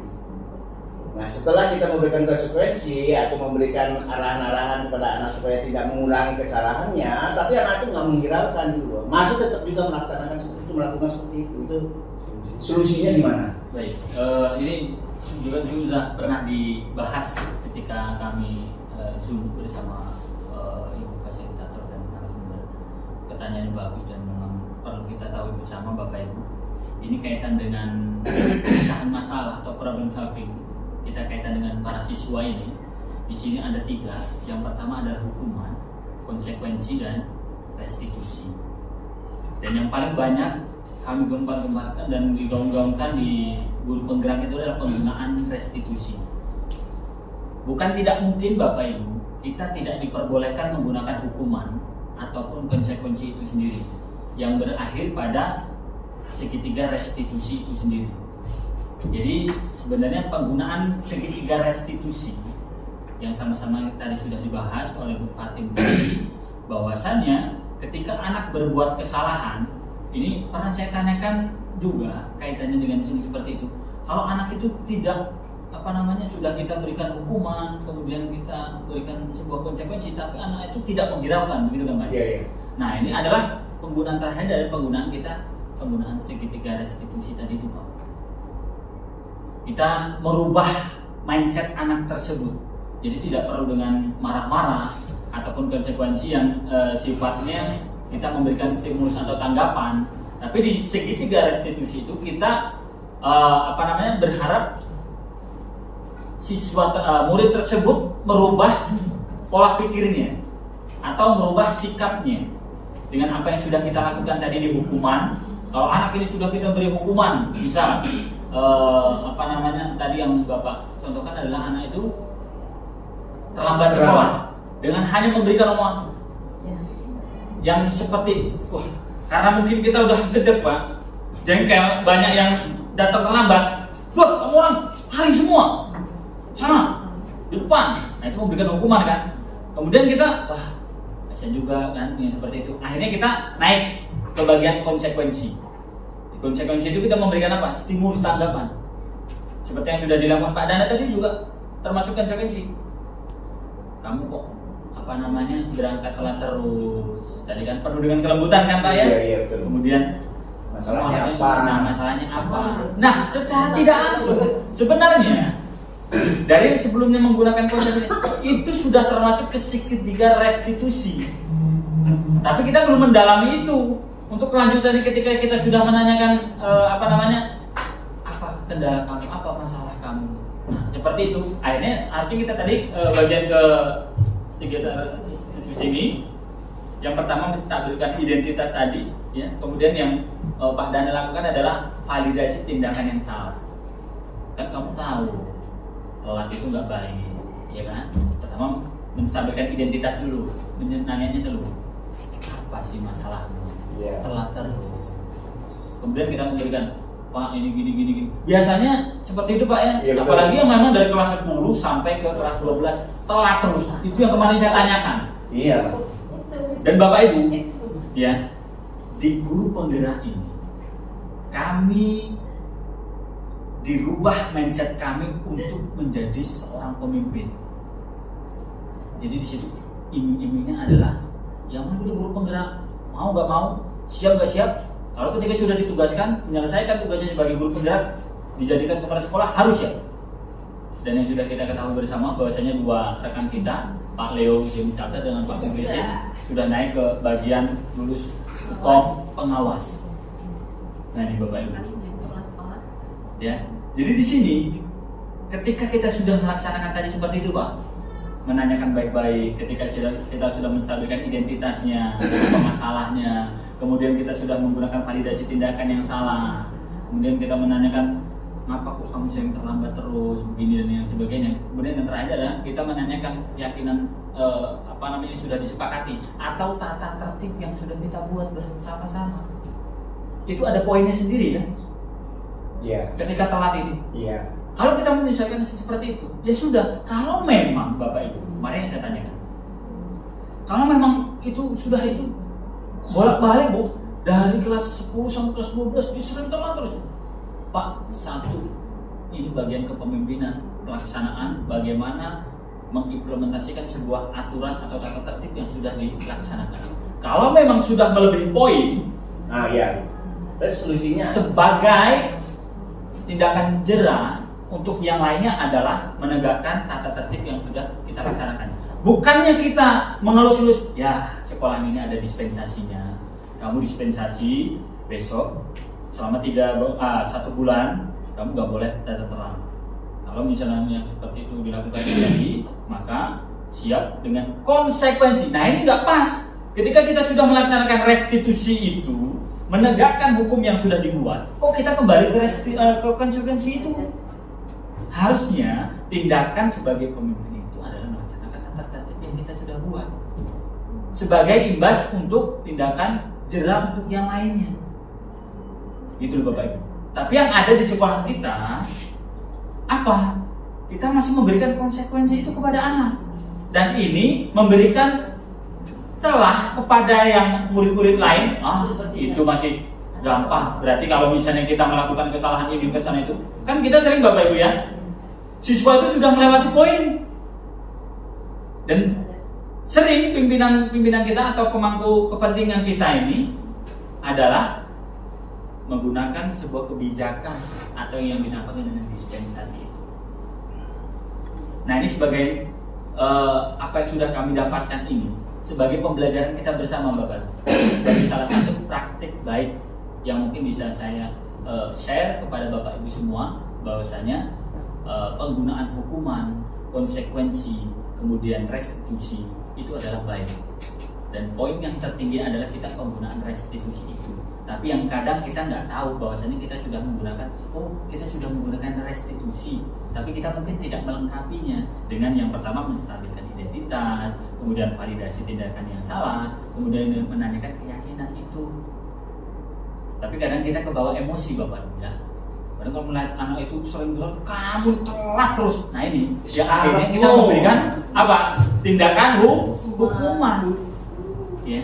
Nah, setelah kita memberikan konsekuensi, aku memberikan arahan-arahan kepada anak supaya tidak mengulangi kesalahannya, tapi anak itu nggak menghiraukan gitu, masih tetap juga melaksanakan seperti itu, melakukan seperti itu. Itu solusinya gimana? baik, ini juga sudah pernah dibahas ketika kami Zoom bersama Ibu Fasilitator dan narasumber. Pertanyaannya bagus dan memang perlu kita tahu bersama Bapak Ibu. Ini kaitan dengan pemecahan masalah atau problem solving. Kita kaitan dengan para siswa ini. Di sini ada 3. Yang pertama adalah hukuman, konsekuensi, dan restitusi. Dan yang paling banyak kami gembar-gembarkan dan digaung-gaungkan di guru penggerak itu adalah penggunaan restitusi. Bukan tidak mungkin Bapak Ibu, kita tidak diperbolehkan menggunakan hukuman ataupun konsekuensi itu sendiri yang berakhir pada segitiga restitusi itu sendiri. Jadi sebenarnya penggunaan segitiga restitusi yang sama-sama tadi sudah dibahas oleh Bu Fatim tadi, bahwasannya ketika anak berbuat kesalahan, ini pernah saya tanyakan juga kaitannya dengan ini seperti itu. Kalau anak itu tidak sudah kita berikan hukuman, kemudian kita berikan sebuah konsekuensi, tapi anak itu tidak menghiraukan, begitu kan Pak? Iya, iya. Nah, ini adalah penggunaan terakhir dari penggunaan segitiga restitusi tadi itu Pak. Kita merubah mindset anak tersebut. Jadi tidak perlu dengan marah-marah ataupun konsekuensi yang sifatnya kita memberikan stimulus atau tanggapan. Tapi di segitiga restitusi itu kita berharap murid tersebut merubah pola pikirnya atau merubah sikapnya dengan apa yang sudah kita lakukan tadi di hukuman. Kalau anak ini sudah kita beri hukuman, bisa tadi yang Bapak contohkan adalah anak itu terlambat sekolah dengan hanya memberikan omongan yang seperti karena mungkin kita udah gedek Pak, jengkel, banyak yang datang terlambat, kamu orang hari semua sana di depan. Nah, itu memberikan hukuman kan. Kemudian kita kasihan juga kan yang seperti itu. Akhirnya kita naik ke bagian konsekuensi. Di konsekuensi itu kita memberikan apa? Stimulus tanggapan. Seperti yang sudah dilakukan Pak Dana tadi juga termasuk konsekuensi. Kamu kok berangkat telat terus. Tadi kan penuh dengan kelembutan kan Pak ya? Iya, betul. Kemudian masalahnya apa? Masalahnya apa? Nah, secara tidak langsung sebenarnya dari sebelumnya menggunakan konsep itu sudah termasuk ke segitiga restitusi. Tapi kita belum mendalami itu. Untuk kelanjutan ketika kita sudah menanyakan apa kendala kamu, apa masalah kamu. Nah, seperti itu. Akhirnya artinya kita tadi bagian ke segitiga restitusi ini. Yang pertama menstabilkan identitas tadi, ya. Kemudian yang Pak Dana lakukan adalah validasi tindakan yang salah. Kan kamu tahu telat itu nggak baik, ya kan? Pertama menstabilkan identitas dulu, nanyanya dulu. apa sih masalahmu? Iya. Telat terus. Kemudian kita memberikan, Pak ini gini. Biasanya seperti itu Pak ya. Iya, betul. Apalagi yang memang dari kelas 10 sampai ke kelas 12 telat terus. Itu yang kemarin saya tanyakan. Iya. Dan Bapak Ibu, ya, di guru penggerak ini kami dirubah mindset kami untuk menjadi seorang pemimpin. Jadi di situ iming-imingnya adalah yang mana guru penggerak, mau nggak mau, siap nggak siap. Kalau ketika sudah ditugaskan menyelesaikan tugasnya sebagai guru penggerak, dijadikan kepala sekolah harus siap. Dan yang sudah kita ketahui bersama bahwasanya dua rekan kita, Pak Leo James Carter dengan Pak PBC sudah naik ke bagian lulus kom pengawas. Nah ini Bapak Ibu. Ya, jadi di sini ketika kita sudah melaksanakan tadi seperti itu Pak, menanyakan baik-baik, ketika kita sudah menstabilkan identitasnya, apa masalahnya, kemudian kita sudah menggunakan validasi tindakan yang salah, kemudian kita menanyakan ngapa kok kamu sering terlambat terus begini dan yang sebagainya. Kemudian yang terakhir adalah kita menanyakan keyakinan sudah disepakati atau tata tertib yang sudah kita buat bersama-sama. Itu ada poinnya sendiri ya. Iya. Ketika telat ini. Iya. Kalau kita menyesuaikan seperti itu, ya sudah. Kalau memang Bapak Ibu, kemarin yang saya tanyakan, kalau memang itu sudah itu bolak-balik Bu, dari kelas 10 sampai kelas 12 disering telat terus. Pak, satu, ini bagian kepemimpinan, pelaksanaan, bagaimana mengimplementasikan sebuah aturan atau tata tertib yang sudah dilaksanakan. Kalau memang sudah melebihi poin, Nah iya. Terus solusinya sebagai tindakan jera untuk yang lainnya adalah menegakkan tata tertib yang sudah kita laksanakan. Bukannya kita mengelus-elus, ya sekolah ini ada dispensasinya, kamu dispensasi besok selama 1 bulan kamu nggak boleh datang terlambat. Kalau misalnya yang seperti itu dilakukan lagi, maka siap dengan konsekuensi. Nah ini nggak pas. Ketika kita sudah melaksanakan restitusi itu, menegakkan hukum yang sudah dibuat, kok kita kembali ke konsekuensi itu? Harusnya tindakan sebagai pemimpin itu adalah melaksanakan tata tertib yang kita sudah buat sebagai imbas untuk tindakan jera untuk yang lainnya. Gitu loh Bapak Ibu. Tapi yang ada di sekolah kita apa? Kita masih memberikan konsekuensi itu kepada anak. Dan ini memberikan celah kepada yang murid-murid lain. Itu masih gampang. Berarti kalau misalnya kita melakukan kesalahan ini kesalahan itu, kan kita sering Bapak Ibu ya, siswa itu sudah melewati poin. Dan sering pimpinan kita atau pemangku kepentingan kita ini adalah menggunakan sebuah kebijakan atau yang dinamakan dengan dispensasi itu. Nah ini sebagai apa yang sudah kami dapatkan ini sebagai pembelajaran kita bersama Bapak, sebagai salah satu praktik baik yang mungkin bisa saya share kepada Bapak Ibu semua, bahwasanya penggunaan hukuman, konsekuensi, kemudian restitusi itu adalah baik. Dan poin yang tertinggi adalah kita penggunaan restitusi itu. Tapi yang kadang kita nggak tahu bahwasanya kita sudah menggunakan, kita sudah menggunakan restitusi, tapi kita mungkin tidak melengkapinya dengan yang pertama menstabilkan identitas, kemudian validasi tindakan yang salah, kemudian menanyakan keyakinan itu. Tapi kadang kita kebawa emosi Bapak ya. Kadang kalau melihat anak itu sering bilang kamu telat terus. Nah ini, ya akhirnya kita memberikan apa? Tindakan hukuman. Ya,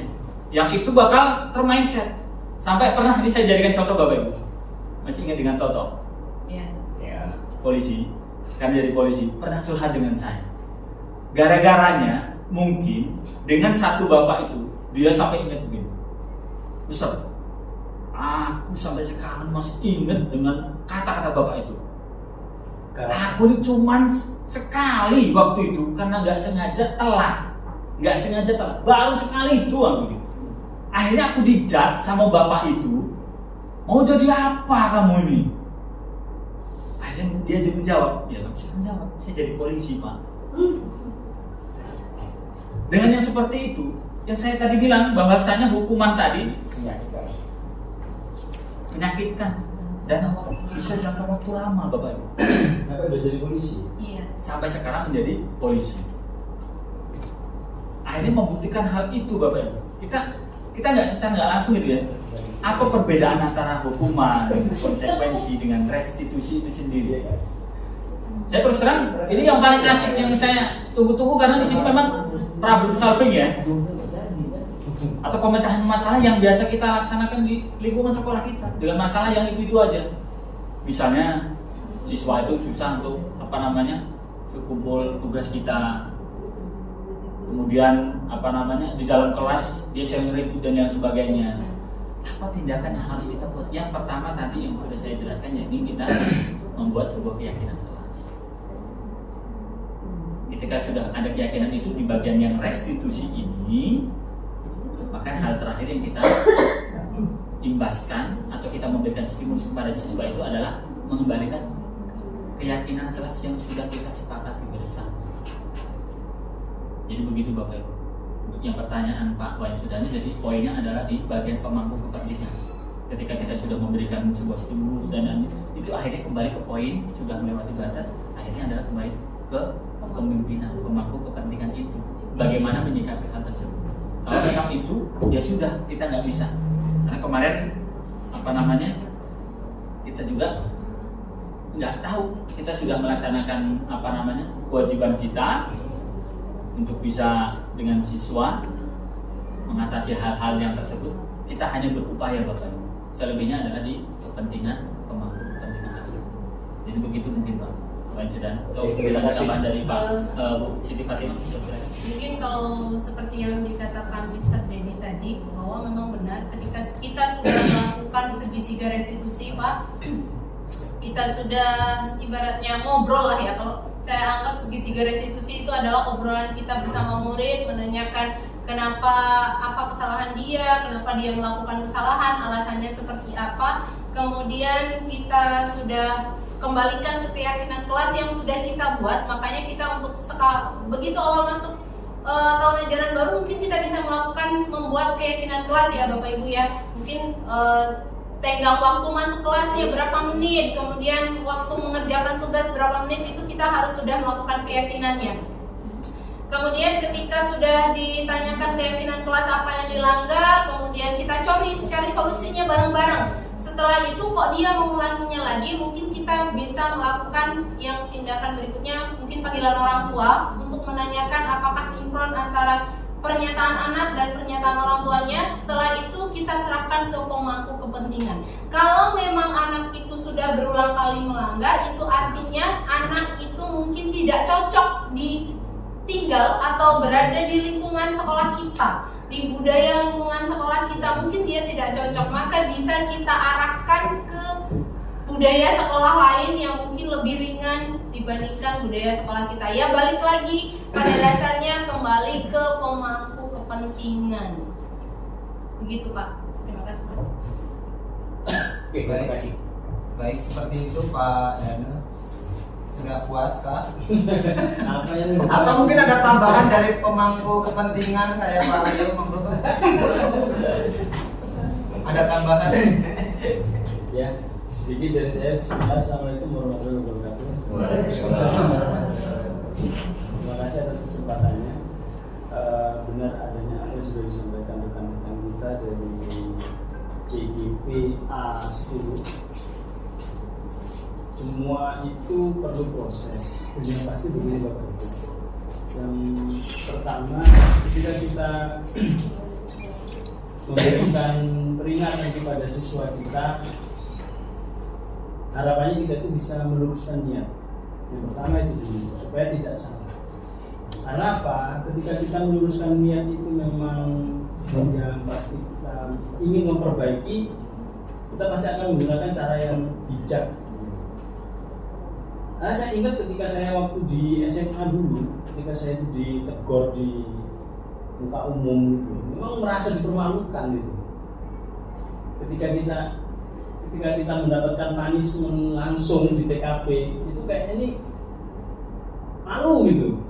yang itu bakal termindset. Sampai pernah ini saya jadikan contoh Bapak Ibu. Masih ingat dengan Toto? Iya. Ya, polisi. Sekarang jadi polisi, pernah curhat dengan saya. Gara-garanya mungkin dengan satu bapak itu, dia sampai ingat begini. Ustaz, aku sampai sekarang masih ingat dengan kata-kata bapak itu. Aku ini cuman sekali waktu itu karena nggak sengaja telat. Baru sekali itu aku gitu. Akhirnya aku dijudge sama bapak itu, mau jadi apa kamu ini? Akhirnya dia menjawab, ya nggak bisa menjawab, saya jadi polisi Pak. Dengan yang seperti itu, yang saya tadi bilang bahwasanya hukuman tadi menyakitkan dan bisa jangka waktu lama Bapak Ibu. Sampai udah jadi polisi. Iya. Sampai sekarang menjadi polisi. Akhirnya membuktikan hal itu Bapak Ibu. Kita kita nggak langsung gitu ya. Apa perbedaan antara hukuman, konsekuensi dengan restitusi itu sendiri? Saya terus terang, ini yang paling asik yang saya tunggu-tunggu karena di sini memang problem solving ya, atau pemecahan masalah yang biasa kita laksanakan di lingkungan sekolah kita dengan masalah yang itu aja. Misalnya siswa itu susah untuk kumpul tugas kita, kemudian di dalam kelas dia sering ribut dan yang sebagainya. Apa tindakan yang harus kita buat? Yang pertama tadi yang sudah saya jelaskan, yakni kita membuat sebuah keyakinan kelas. Ketika sudah ada keyakinan itu di bagian yang restitusi ini, maka hal terakhir yang kita imbaskan atau kita memberikan stimulus kepada siswa itu adalah mengembalikan keyakinan kelas yang sudah kita sepakati bersama. Jadi begitu Bapak Ibu. Untuk yang pertanyaan Pak Wayan Sudani, jadi poinnya adalah di bagian pemangku kepentingan. Ketika kita sudah memberikan sebuah stimulus dan itu akhirnya kembali ke poin, sudah melewati batas, akhirnya adalah kembali ke kepemimpinan, pemangku kepentingan itu. Bagaimana menyikapi hal tersebut? Kalau memang itu, ya sudah, kita nggak bisa. Karena kemarin kita juga nggak tahu, kita sudah melaksanakan kewajiban kita untuk bisa dengan siswa mengatasi hal-hal yang tersebut. Kita hanya berupaya Bapak Ibu. Selebihnya adalah di kepentingan pemangku kepentingan tersebut. Jadi begitu mungkin Pak Wayan Sudani. Atau kita tambahan dari Pak Bu Siti Fatimah. Mungkin kalau seperti yang dikatakan Mr. Denny tadi, bahwa memang benar ketika kita sudah melakukan segitiga restitusi Pak, kita sudah ibaratnya ngobrol lah ya. Kalau saya anggap segitiga restitusi itu adalah obrolan kita bersama murid, menanyakan apa kesalahan dia, kenapa dia melakukan kesalahan, alasannya seperti apa. Kemudian kita sudah kembalikan ke keyakinan kelas yang sudah kita buat. Makanya kita untuk begitu awal masuk tahun ajaran baru, mungkin kita bisa membuat keyakinan kelas ya Bapak Ibu ya. Mungkin tenggang waktu masuk kelasnya berapa menit, kemudian waktu mengerjakan tugas berapa menit, itu kita harus sudah melakukan keyakinannya. Kemudian ketika sudah ditanyakan keyakinan kelas apa yang dilanggar, kemudian kita cari solusinya bareng-bareng. Setelah itu kok dia mengulanginya lagi, mungkin kita bisa melakukan yang tindakan berikutnya, mungkin panggilan orang tua untuk menanyakan apakah sinkron antara pernyataan anak dan pernyataan orang tuanya. Setelah itu kita serahkan ke pemangku kepentingan. Kalau memang anak itu sudah berulang kali melanggar, itu artinya anak itu mungkin tidak cocok tinggal atau berada di lingkungan sekolah kita, di budaya lingkungan sekolah kita, mungkin dia tidak cocok. Maka bisa kita arahkan ke budaya sekolah lain yang mungkin lebih ringan dibandingkan budaya sekolah kita. Ya balik lagi pada dasarnya kembali ke pemangku kepentingan. Begitu Pak. Terima kasih. Oke, terima kasih. Baik, seperti itu Pak Dana. Sudah puas kah? Atau mungkin ada tambahan dari pemangku kepentingan kayak Pak Rio, ada tambahan? Ya, sedikit dari saya. Assalamualaikum warahmatullahi wabarakatuh. Terima kasih atas kesempatannya. Benar adanya apa yang sudah disampaikan rekan-rekan kita dari CGP A10. Semua itu perlu proses. Yang pasti begini Bapak Ibu. Yang pertama, ketika kita memberikan peringatan kepada siswa kita, harapannya kita itu bisa meluruskan niat. Yang pertama itu dulu, supaya tidak salah. Karena apa? Ketika kita meluruskan niat itu memang yang pasti kita ingin memperbaiki, kita pasti akan menggunakan cara yang bijak. Karena saya ingat ketika saya waktu di SMA dulu, ketika saya itu ditegur di muka umum gitu, memang merasa dipermalukan gitu. Ketika kita mendapatkan punishment langsung di TKP, itu kayak ini malu gitu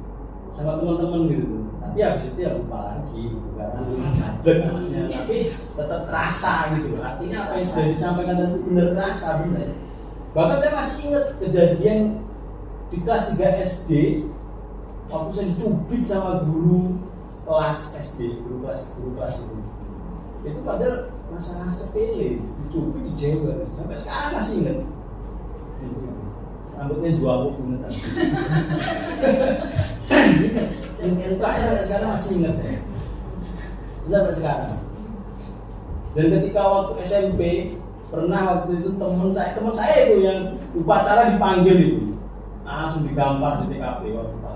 sama teman-teman gitu. Tapi habis itu ya lupa lagi gitu, karena tapi tetap terasa gitu. Artinya apa yang sudah disampaikan tadi benar terasa benar. Bahkan saya masih ingat kejadian di kelas 3 SD waktu saya dicubit sama guru kelas SD, guru kelas itu. Itu padahal masalah sepele, dicubit, dijewer, sampai sekarang masih ingat. Rambutnya jual bener tadi. Mukanya sampai sekarang masih ingat saya. Sampai sekarang. Dan ketika waktu SMP pernah waktu itu teman saya itu yang upacara dipanggil itu langsung digampar di TKP waktu itu.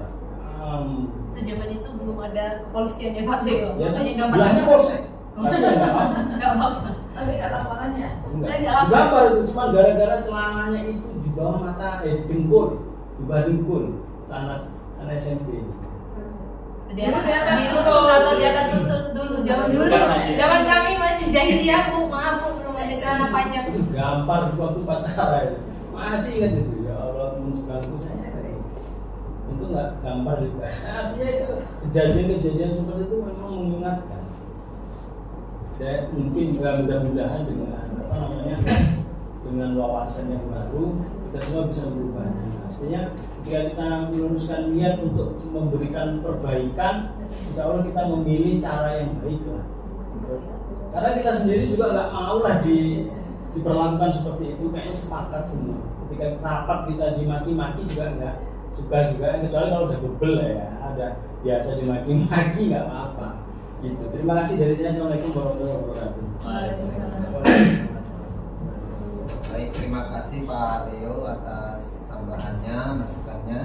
Itu zaman itu belum ada kepolisian ya Pak Leo. Ya, Makanya sebelahnya polsek. Tapi ya nggak apa-apa. Enggak apa-apa. Tapi ada laporannya. Enggak. Enggak apa. Gambar itu cuma gara-gara celananya itu di bawah mata dengkul, di bawah dengkul anak SMP. Di atas lutut atau di atas lutut dulu zaman dulu. Zaman kami masih jahiliyah Bu, maaf Bu, belum ada celana panjang. Itu gampar waktu pacaran itu. Masih ingat itu ya Allah teman sebangku saya. Itu nggak gampar juga. Artinya itu kejadian-kejadian seperti itu memang mengingatkan. Dan mungkin juga mudah-mudahan dengan apa namanya dengan wawasan yang baru kita semua bisa berubah. Artinya ketika kita meluruskan niat untuk memberikan perbaikan, insya Allah kita memilih cara yang baik lah. Karena kita sendiri juga nggak mau lah diperlakukan seperti itu, kayaknya sepakat semua. Ketika rapat kita dimaki-maki juga nggak suka juga, kecuali kalau udah bebel ya, ada biasa dimaki-maki nggak apa-apa. Gitu. Terima kasih dari saya. Assalamualaikum warahmatullahi wabarakatuh. Baik, terima kasih Pak Leo atas tambahannya, masukannya.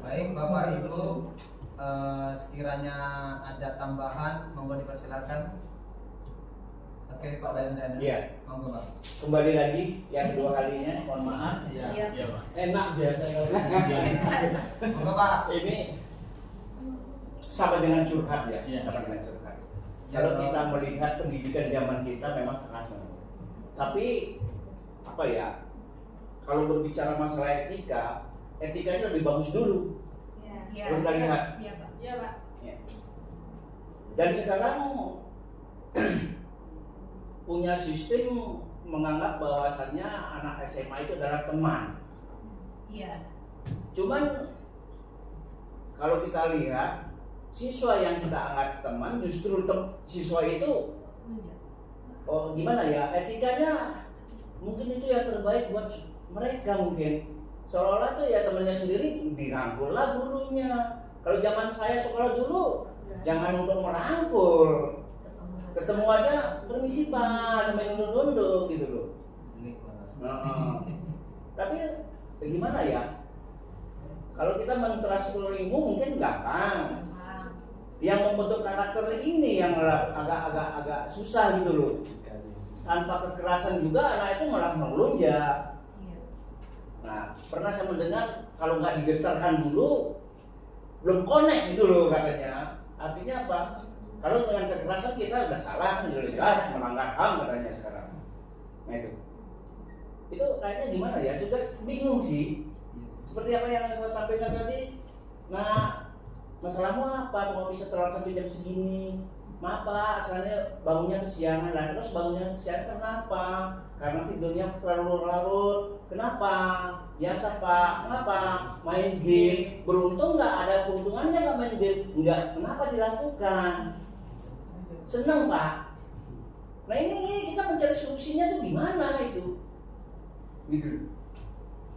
Baik, Bapak Ibu, sekiranya ada tambahan, monggo dipersilakan. Oke, Pak Bayan. Iya. Monggo Pak. Kembali lagi yang kedua kalinya, mohon maaf. Iya. Iya Pak. Enak biasa kalau Monggo Pak. Ini sama dengan curhat ya, Iya. sama dengan curhat. Ya, Kalau Bro. kita melihat pendidikan zaman kita memang keras banget. Tapi apa ya? Kalau berbicara masalah etika, etikanya lebih bagus dulu. Iya. Kita lihat. Iya Pak. Iya Pak. Ya. Dan sekarang punya sistem menganggap bahwasannya anak SMA itu adalah teman. Iya. Cuman kalau kita lihat siswa yang kita anggap teman justru siswa itu gimana ya, etikanya mungkin itu yang terbaik buat mereka mungkin. Seolah-olah tuh ya temannya sendiri dirangkul lah gurunya. Kalau zaman saya sekolah dulu jangan untuk merangkul, ketemu aja permisi Pak sampai nunduk-nunduk gitu loh. Tapi gimana ya? Kalau kita mentransfer ilmu mungkin gampang. Yang membentuk karakter ini yang agak susah gitu loh. Tanpa kekerasan juga anak itu malah melunjak. Nah, pernah saya mendengar kalau nggak digetarkan dulu belum connect gitu loh katanya. Artinya apa? Kalau dengan kekerasan kita udah salah, jelas melanggar HAM katanya sekarang. Nah itu kayaknya gimana ya? Sudah bingung sih. Seperti apa yang saya sampaikan tadi. Nah, masalahmu apa? Mau bisa telat sampai jam segini? Maaf Pak, asalnya bangunnya kesiangan lah. Terus bangunnya kesiangan kenapa? Karena tidurnya terlalu larut. Kenapa? Biasa Pak. Kenapa? Main game. Beruntung nggak ada keuntungannya nggak main game? Nggak. Kenapa dilakukan? Seneng Pak. Nah ini kita mencari solusinya tuh gimana itu? Gitu.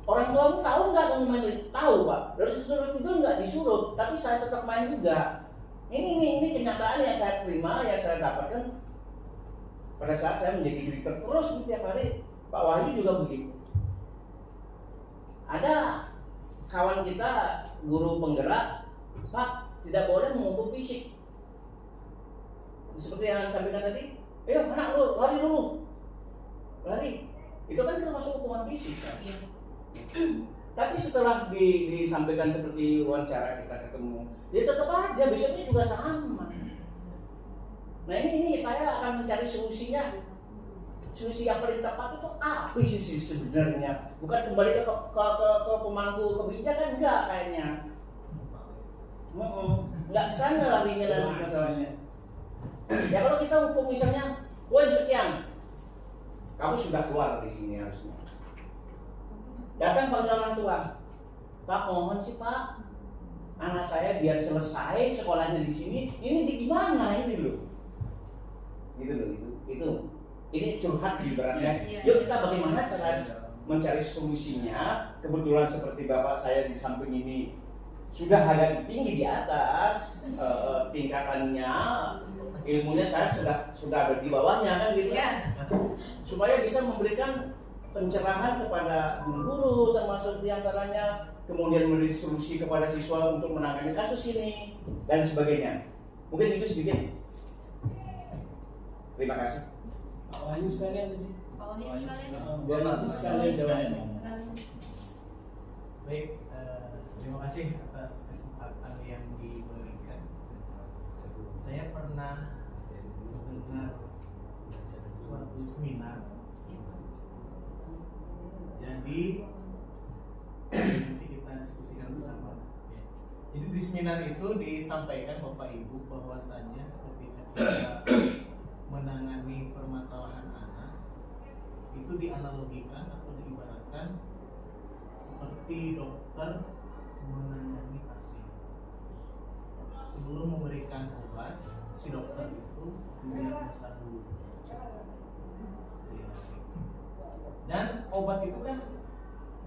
Orang tua tahu nggak kamu main? Tahu Pak. Lalu disuruh tidur nggak? Disuruh. Tapi saya tetap main juga. Ini kenyataan yang saya terima, yang saya dapatkan pada saat saya menjadi direktur terus setiap hari. Pak Wahyu juga begitu. Ada kawan kita guru penggerak, Pak tidak boleh memukul fisik. Seperti yang saya sampaikan tadi, ayo anak lu lari dulu, lari. Itu kan termasuk hukuman fisik kan? Tapi setelah disampaikan seperti wawancara kita ketemu, ya tetap aja besoknya juga sama. Nah ini saya akan mencari solusinya. Solusi yang paling tepat itu apa sih sebenarnya? Bukan kembali ke pemangku kebijakan enggak kayaknya. Enggak sana larinya nanti masalahnya. Ya kalau kita hukum misalnya, poin sekian, kamu sudah keluar dari sini harusnya. Datang panggil orang tua, Pak mohon sih Pak, anak saya biar selesai sekolahnya di sini, ini di gimana ini loh. Gitu loh, itu. Ini curhat sih beratnya. Yuk kita bagaimana cara mencari solusinya. Kebetulan seperti bapak saya di samping ini sudah agak tinggi di atas tingkatannya, ilmunya saya sudah ada di bawahnya kan gitu. Supaya bisa memberikan pencerahan kepada guru-guru termasuk diantaranya, kemudian memberi solusi kepada siswa untuk menangani kasus ini dan sebagainya. Mungkin itu sedikit. Terima kasih. Pak Wahyu sekalian tadi. Pak Wahyu sekalian. Biar nanti sekalian jawab. Baik, terima kasih atas kesempatan yang diberikan. Saya pernah mendengar suatu seminar. Jadi nanti kita diskusikan bersama. Jadi di seminar itu disampaikan Bapak Ibu bahwasannya ketika kita menangani permasalahan anak itu dianalogikan atau diibaratkan seperti dokter menangani pasien. Sebelum memberikan obat, si dokter itu mendiagnosa dulu. Dan obat itu kan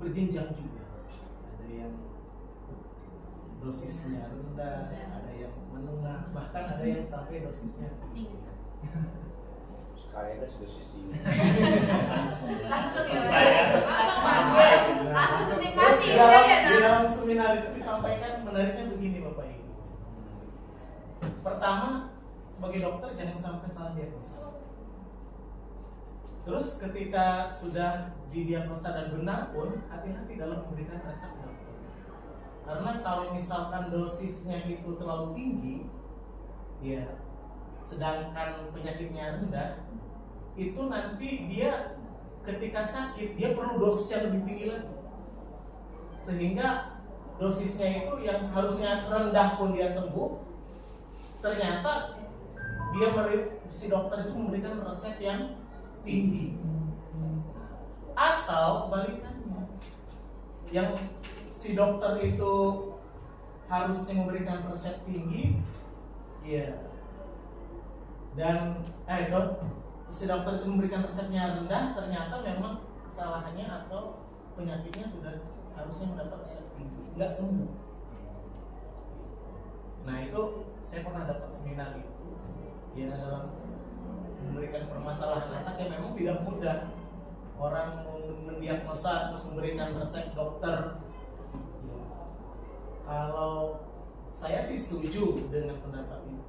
berjenjang juga. Ada yang dosisnya rendah, ada yang menengah, bahkan ada yang sampai dosisnya tinggi. Sekalian dosis tinggi. Langsung ya. Langsung Terus dikasih di dalam seminar itu disampaikan menariknya begini Bapak Ibu. Pertama, sebagai dokter jangan sampai salah diagnosa. Terus ketika sudah didiagnosa dan benar pun, hati-hati dalam memberikan resep dokter. Karena kalau misalkan dosisnya itu terlalu tinggi, ya, sedangkan penyakitnya rendah, itu nanti dia ketika sakit dia perlu dosis yang lebih tinggi lagi. Sehingga dosisnya itu yang harusnya rendah pun dia sembuh, ternyata dia si dokter itu memberikan resep yang tinggi. Atau kebalikannya, yang si dokter itu harusnya memberikan resep tinggi, ya, dan si dokter itu memberikan resepnya rendah, ternyata memang kesalahannya atau penyakitnya sudah harusnya mendapat resep tinggi, nggak sembuh. Nah itu saya pernah dapat seminar itu, ya, dalam memberikan permasalahan anak yang memang tidak mudah. Orang mendiagnosa terus memberikan resep dokter. Ya. Kalau saya sih setuju dengan pendapat itu.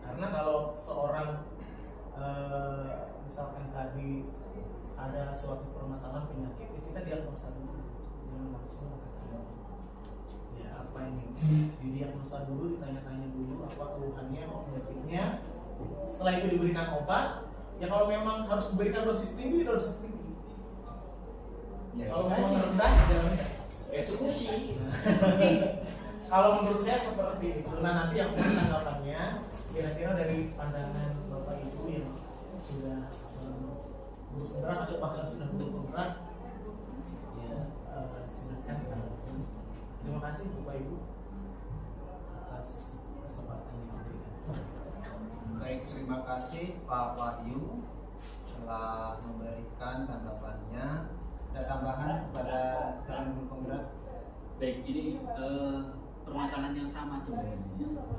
Karena kalau seorang misalkan tadi ada suatu permasalahan penyakit, ya kita diagnosa dulu, jangan langsung ya apa ini, didiagnosa dulu, ditanya-tanya dulu apa keluhannya, apa penyakitnya. Setelah itu diberikan obat. Ya kalau memang harus diberikan dosis tinggi, dosis tinggi. Ya, kalau memang rendah, jangan eksekusi. Kalau menurut saya seperti itu. Nah nanti yang tanggapannya kira-kira dari pandangan Bapak Ibu yang sudah bergerak atau bahkan sudah bergerak, ya silakan. Terima kasih Bapak Ibu atas kesempatan yang diberikan. Baik, terima kasih Pak Wahyu telah memberikan tanggapannya. Ada tambahan kepada calon penggerak? Baik, ini permasalahan yang sama sebenarnya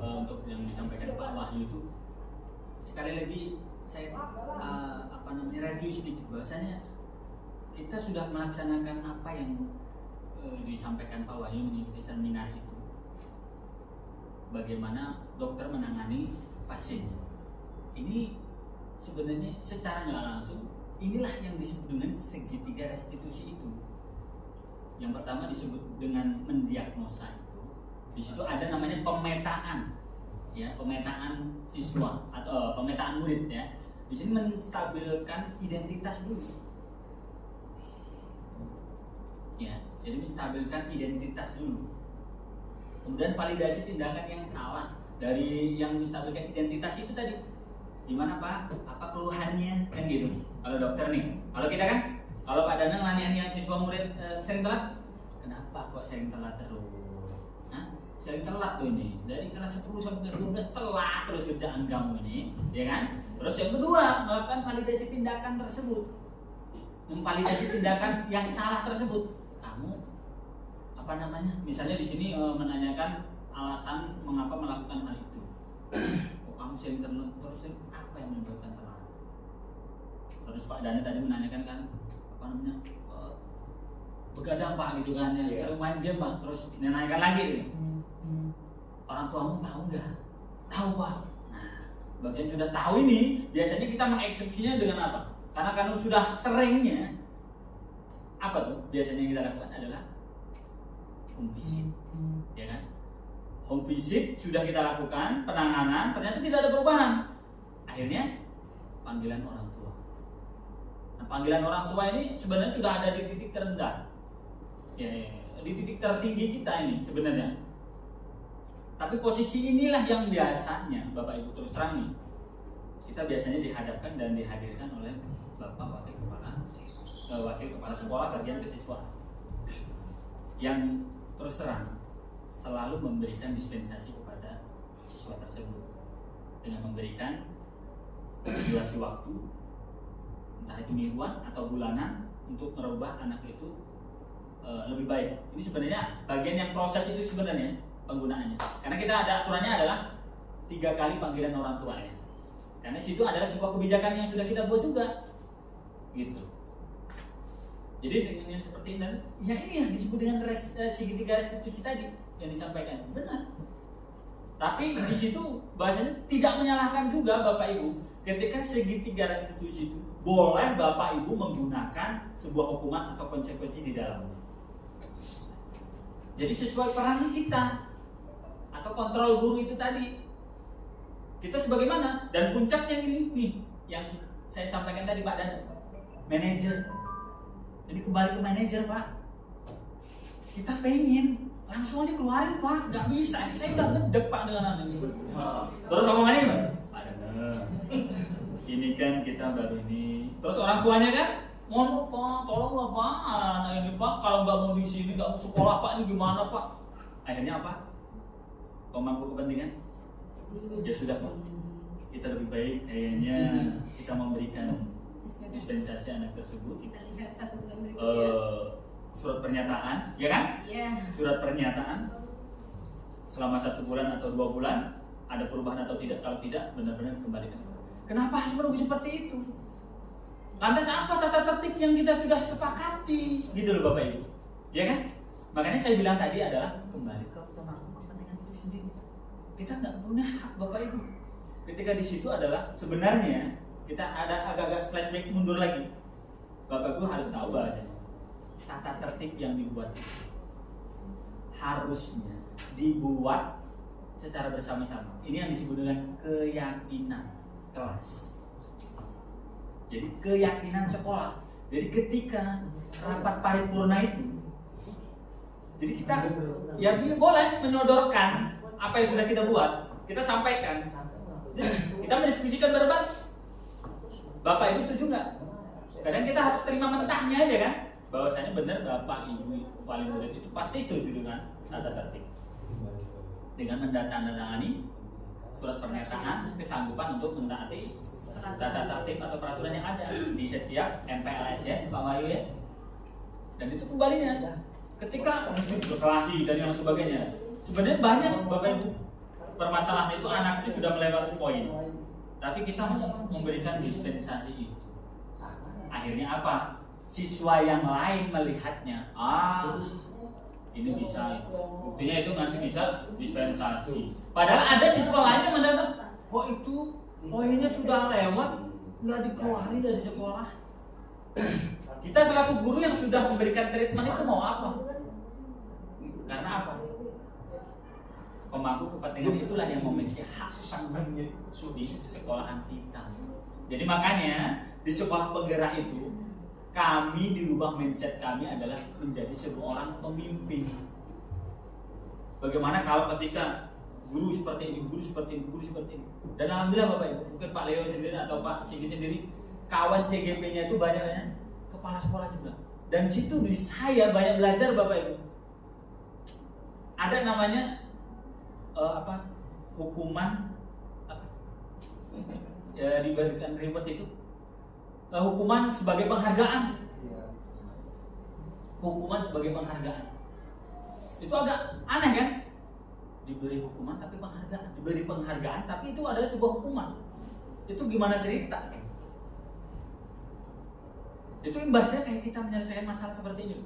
untuk yang disampaikan Pak Wahyu itu. Sekali lagi saya review sedikit bahwasanya kita sudah melaksanakan apa yang disampaikan Pak Wahyu mengikuti seminar itu. Bagaimana dokter menangani pasiennya. Ini sebenarnya secara nggak langsung inilah yang disebut dengan segitiga restitusi itu. Yang pertama disebut dengan mendiagnosa itu. Di situ ada namanya pemetaan, ya, pemetaan siswa atau pemetaan murid, ya. Di sini menstabilkan identitas dulu, ya. Jadi menstabilkan identitas dulu. Kemudian validasi tindakan yang salah dari yang menstabilkan identitas itu tadi. Gimana Pak? Apa keluhannya? Kan gitu. Kalau dokter nih, kalau kita kan, kalau Pak Danang nanya yang siswa murid sering telat, kenapa kok sering telat terus? Hah? sering telat tuh ini. Dari kelas 10 sampai kelas 12 telat terus kerjaan kamu ini, ya kan? Terus yang kedua, melakukan validasi tindakan tersebut. Memvalidasi tindakan yang salah tersebut. Kamu apa namanya? Misalnya di sini menanyakan alasan mengapa melakukan hal itu. Oh, kamu sering telat, terus apa yang menyebabkan telat? Terus Pak Dani tadi menanyakan kan apa namanya? Begadang Pak gitu kan, ya. Sering main game Pak. Terus menanyakan lagi nih. Orang tuamu tahu nggak? Tahu Pak. Nah, bagian sudah tahu ini biasanya kita mengeksekusinya dengan apa? Karena kalau sudah seringnya apa tuh biasanya yang kita lakukan adalah home visit, ya kan? Home visit sudah kita lakukan, penanganan ternyata tidak ada perubahan. Akhirnya panggilan orang tua. Nah, panggilan orang tua ini sebenarnya sudah ada di titik terendah, ya, di titik tertinggi kita ini sebenarnya. Tapi posisi inilah yang biasanya Bapak Ibu terus terang nih, kita biasanya dihadapkan dan dihadirkan oleh Bapak Wakil Kepala Sekolah bagian kesiswaan yang terus terang selalu memberikan dispensasi kepada siswa tersebut dengan memberikan durasi waktu, entah itu mingguan atau bulanan, untuk merubah anak itu lebih baik. Ini sebenarnya bagian yang proses itu sebenarnya penggunaannya. Karena kita ada aturannya adalah 3 kali panggilan orang tua ya. Karena situ adalah sebuah kebijakan yang sudah kita buat juga, gitu. Jadi dengan yang seperti ini, ya ini yang disebut dengan segitiga restitusi tadi yang disampaikan, benar. Tapi di situ bahasanya tidak menyalahkan juga Bapak Ibu ketika segitiga restitusi itu boleh Bapak Ibu menggunakan sebuah hukuman atau konsekuensi di dalamnya. Jadi sesuai peran kita atau kontrol guru itu tadi. Kita sebagaimana, dan puncaknya ini nih yang saya sampaikan tadi Pak Dan, manajer. Jadi kembali ke manajer Pak. Kita pengen langsung aja keluarin Pak, nggak bisa. Ini saya udah ngedek Pak dengan anak ini. Terus omongannya gimana? Pak Dan, ini kan kita baru ini. Terus orang tuanya kan, mohon Pak, tolonglah Pak, anak ini Pak, kalau nggak mau di sini, nggak mau sekolah Pak, ini gimana Pak? Akhirnya apa? Pemangku kepentingan? Ya sudah Pak, kita lebih baik kayaknya kita memberikan dispensasi anak tersebut. Kita lihat 1 bulan berikutnya. Surat pernyataan, ya kan? Iya. Surat pernyataan selama 1 bulan atau 2 bulan, ada perubahan atau tidak? Kalau tidak, benar-benar kembalikan. Kenapa harus menunggu seperti itu? Lantas apa tata tertib yang kita sudah sepakati? Gitu loh Bapak Ibu, ya kan? Makanya saya bilang tadi adalah kembali ke pemangku kepentingan itu sendiri. Kita nggak punya hak Bapak Ibu. Ketika di situ adalah sebenarnya kita ada agak-agak flashback mundur lagi. Bapak Ibu harus tahu bahasanya tata tertib yang dibuat itu harusnya dibuat secara bersama-sama. Ini yang disebut dengan keyakinan kelas. Jadi keyakinan sekolah. Jadi ketika rapat paripurna itu, jadi kita ya boleh menyodorkan apa yang sudah kita buat, kita sampaikan. Jadi, kita mendiskusikan berdebat. Bapak Ibu setuju nggak? Kadang kita harus terima mentahnya aja kan, bahwasanya benar Bapak Ibu wali murid itu pasti setuju dengan tata tertib, dengan mendatangani surat pernyataan kesanggupan untuk mentaati tata tertib atau peraturan yang ada di setiap MPLS ya Pak Wahyu ya. Dan itu kembalinya ketika mesti berkelahi dan yang sebagainya, sebenarnya banyak Bapak Ibu permasalahan itu anak itu sudah melewati poin, tapi kita masih memberikan dispensasi itu. Akhirnya apa? Siswa yang lain melihatnya, ini bisa, buktinya itu masih bisa dispensasi. Padahal ada siswa lain yang mendatang, kok itu poinnya sudah lewat, nggak dikeluarin dari sekolah. Kita selaku guru yang sudah memberikan treatment itu mau apa? Karena apa? Pemangku kepentingan itulah yang memiliki hak di sekolahan kita. Jadi makanya di sekolah penggerak itu kami dirubah mindset kami adalah menjadi seorang pemimpin. Bagaimana kalau ketika guru seperti ini, guru seperti ini, guru seperti ini. Dan alhamdulillah Bapak Ibu, mungkin Pak Leo sendiri atau Pak Sigi sendiri, kawan CGP-nya itu banyak kepala sekolah juga. Dan di situ di saya banyak belajar Bapak Ibu. Ada namanya hukuman apa? Ya, diberikan reward itu hukuman sebagai penghargaan. Iya. Hukuman sebagai penghargaan. Itu agak aneh kan? Diberi hukuman tapi penghargaan, diberi penghargaan tapi itu adalah sebuah hukuman. Itu gimana cerita? Itu imbasnya kayak kita menyelesaikan masalah seperti ini.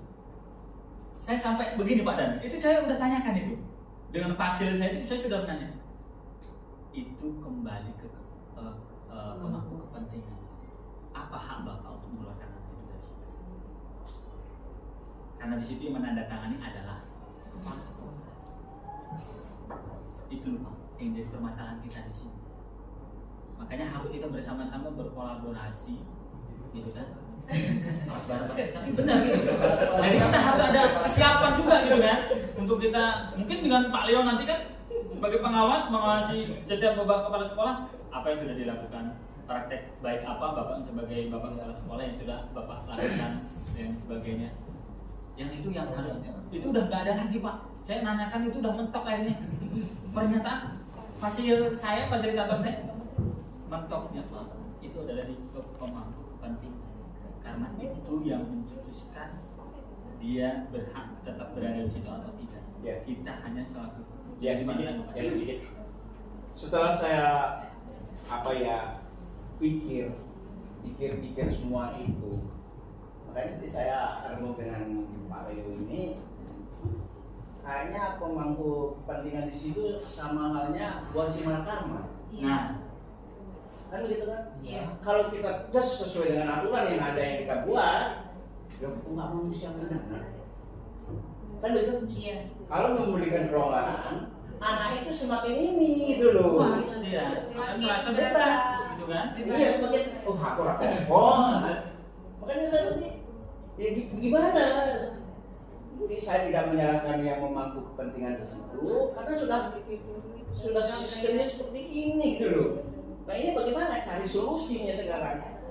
Saya sampai begini Pak Dan, itu saya udah tanyakan itu. Dengan fasil saya itu saya sudah menanya. Itu kembali ke pemangku kepentingan. Apa hak Bapak untuk mengeluarkan anak itu dari situ? Karena di situ yang menandatangani adalah kepala sekolah. Itu loh Pak, yang jadi permasalahan kita di sini. Makanya harus kita bersama-sama berkolaborasi, gitu kan? Tapi benar gitu. Jadi kita harus ada kesiapan juga gitu kan, untuk kita mungkin dengan Pak Leo nanti kan sebagai pengawas mengawasi setiap bapak kepala sekolah apa yang sudah dilakukan, praktek baik apa bapak sebagai bapak kepala sekolah yang sudah bapak lakukan dan sebagainya. Yang itu yang harus itu udah nggak ada lagi Pak. Saya nanyakan itu udah mentok akhirnya. Pernyataan fasilitator saya mentoknya Pak. Itu adalah di pemangku penting. Karena itu yang mencetuskan dia berhak tetap berada di situ atau tidak. Ya. Kita hanya selaku sedikit. Setelah saya pikir semua itu, makanya tadi saya renung dengan Pak Leo ini, kayaknya pemangku kepentingan di situ sama halnya wasimal karma. Nah, Kan begitu kan? Iya. Kalau kita tes sesuai dengan aturan yang ada yang kita buat, ya nggak manusia benar. Kan begitu? Iya. Kalau memberikan kelonggaran, anak itu semakin ini gitu loh. wah itu dia. Kan merasa bebas, gitu kan? Iya, semakin aku rapopo. Makanya saya nanti ya gimana? Saya tidak menyalahkan yang memangku kepentingan di situ karena sudah sistemnya seperti ini gitu loh. Nah ini bagaimana cari solusinya sekarang?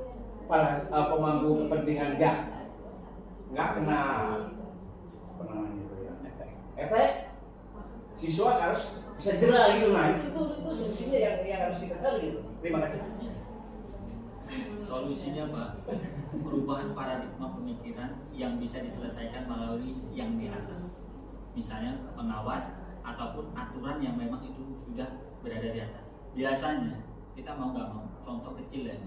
Para pemangku kepentingan nggak kena apa namanya itu ya efek, siswa harus bisa jera gitu. Nah itu solusinya yang harus kita cari gitu. Terima kasih. Solusinya Pak, perubahan paradigma pemikiran yang bisa diselesaikan melalui yang di atas. Misalnya pengawas ataupun aturan yang memang itu sudah berada di atas. Biasanya kita mau nggak mau, contoh kecil ya.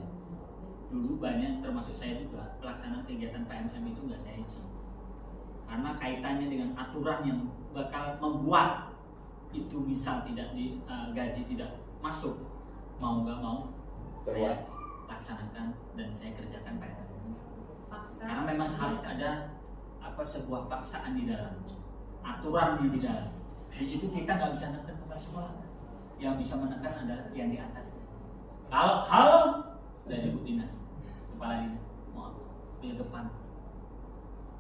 Dulu banyak, termasuk saya juga, pelaksanaan kegiatan PMM itu nggak saya isi. Karena kaitannya dengan aturan yang bakal membuat itu misal tidak di gaji tidak masuk, mau nggak mau saya laksanakan dan saya kerjakan PMM. Paksa. Karena memang harus ada sebuah paksaan di dalam, aturannya di dalam. Di situ kita nggak bisa menekan kepala sekolah, yang bisa menekan adalah yang di atas. Kalau halo dari Bu Dinas, kepala dinas, mau ke depan.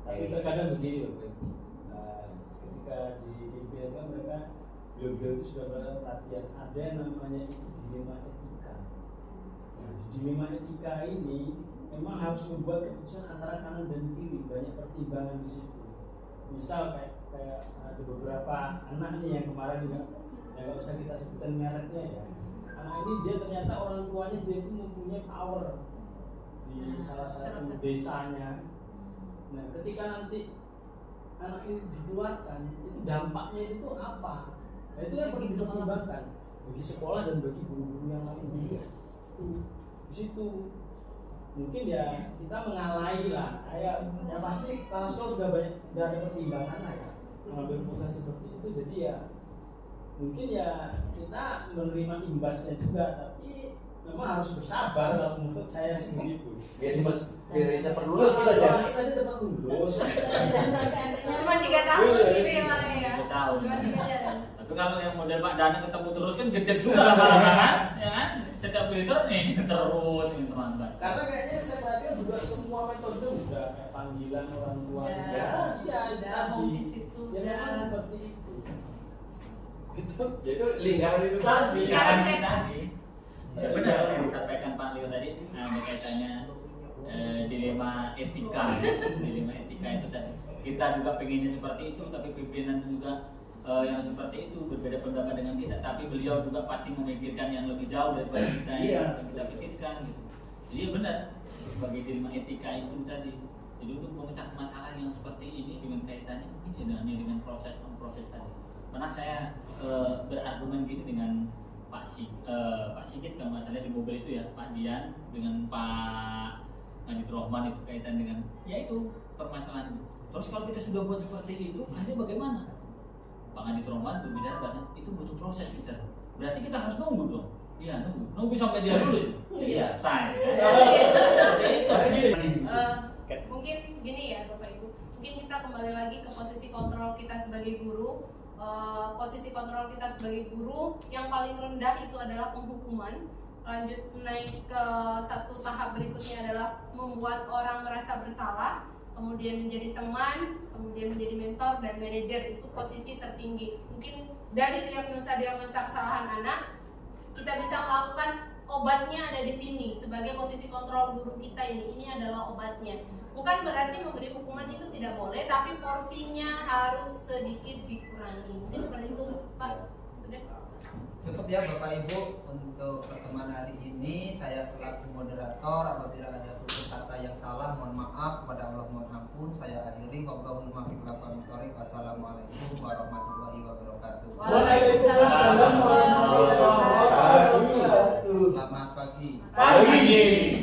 Tapi terkadang begini loh, ketika di DPR kan mereka beliau itu sudah perhatian ada yang namanya itu dilema etika. Nah, di dilema etika ini memang harus membuat keputusan antara kanan dan kiri, banyak pertimbangan di situ. Misal kayak ada beberapa anak nih yang kemarin juga, yang nggak usah kita sebutkan mereknya ya. Anak ini dia ternyata orang tuanya dia itu mempunyai power di salah satu desanya. Nah, ketika nanti anak ini dikeluarkan, itu dampaknya itu apa? Nah, itu yang perlu dipertimbangkan bagi sekolah dan bagi guru-guru yang lain juga. Di situ mungkin ya kita mengalami lah, kayak yang pasti kalau sekolah sudah banyak, sudah ada pertimbangan lah ya mengambil keputusan seperti itu. Jadi ya mungkin ya kita menerima imbasnya juga, tapi memang harus bersabar kalau menurut saya sendiri itu. Biar cepat lulus kita aja. Tadi cepat lulus. Cuma 3 tahun gitu ya Pak ya. 3 tahun. Cuma 3 tahun. Tapi kalau yang model Pak Dana ketemu terus kan gede juga lama-lama kan, ya kan? Setiap filter nih terus ini teman-teman. Karena kayaknya saya perhatikan juga semua metode udah kayak panggilan orang tua Udah. juga. Iya, Udah, home visit ya memang sudah. seperti itu. Gitu. Ya itu lingkaran itu tadi. Lingkaran Yang setan. tadi. Ya benar yang disampaikan Pak Leo tadi, berkaitannya dilema etika. Dilema etika itu tadi. Kita juga pengennya seperti itu, tapi pimpinan juga yang seperti itu berbeda pendapat dengan kita, tapi beliau juga pasti memikirkan yang lebih jauh daripada kita yang kita pikirkan gitu. Jadi ya benar sebagai dilema etika itu tadi. Jadi untuk memecah masalah yang seperti ini dengan kaitannya mungkin ya dengan proses tadi. Pernah saya berargumen gini dengan Pak Sigit kalau nggak salah di mobil itu ya, Pak Dian dengan Pak Nadit Rohman itu kaitan dengan ya itu permasalahan. Terus kalau kita sudah buat seperti itu, akhirnya bagaimana? Pak Nadit Rohman berbicara bahwa itu butuh proses, Mister. Berarti kita harus nunggu dong. Iya, nunggu sampai dia dulu. Iya, selesai. Mungkin gini ya Bapak Ibu, mungkin kita kembali lagi ke posisi kontrol kita sebagai guru. Posisi kontrol kita sebagai guru yang paling rendah itu adalah penghukuman. Lanjut naik ke satu tahap berikutnya adalah membuat orang merasa bersalah, kemudian menjadi teman, kemudian menjadi mentor dan manajer. Itu posisi tertinggi. Mungkin dari diagnosa kesalahan anak kita bisa melakukan obatnya ada di sini sebagai posisi kontrol guru kita ini. Ini adalah obatnya. Bukan berarti memberi hukuman itu tidak boleh, tapi porsinya harus sedikit dikurangi. Mungkin seperti itu, Pak. Sudah. Cukup ya Bapak Ibu untuk pertemuan hari ini. Saya selaku moderator, apabila ada tutur kata yang salah mohon maaf, kepada Allah mohon ampun. Saya akhiri. Wassalamualaikum warahmatullahi wabarakatuh. Waalaikumsalam warahmatullahi wabarakatuh. Selamat pagi. Pagi.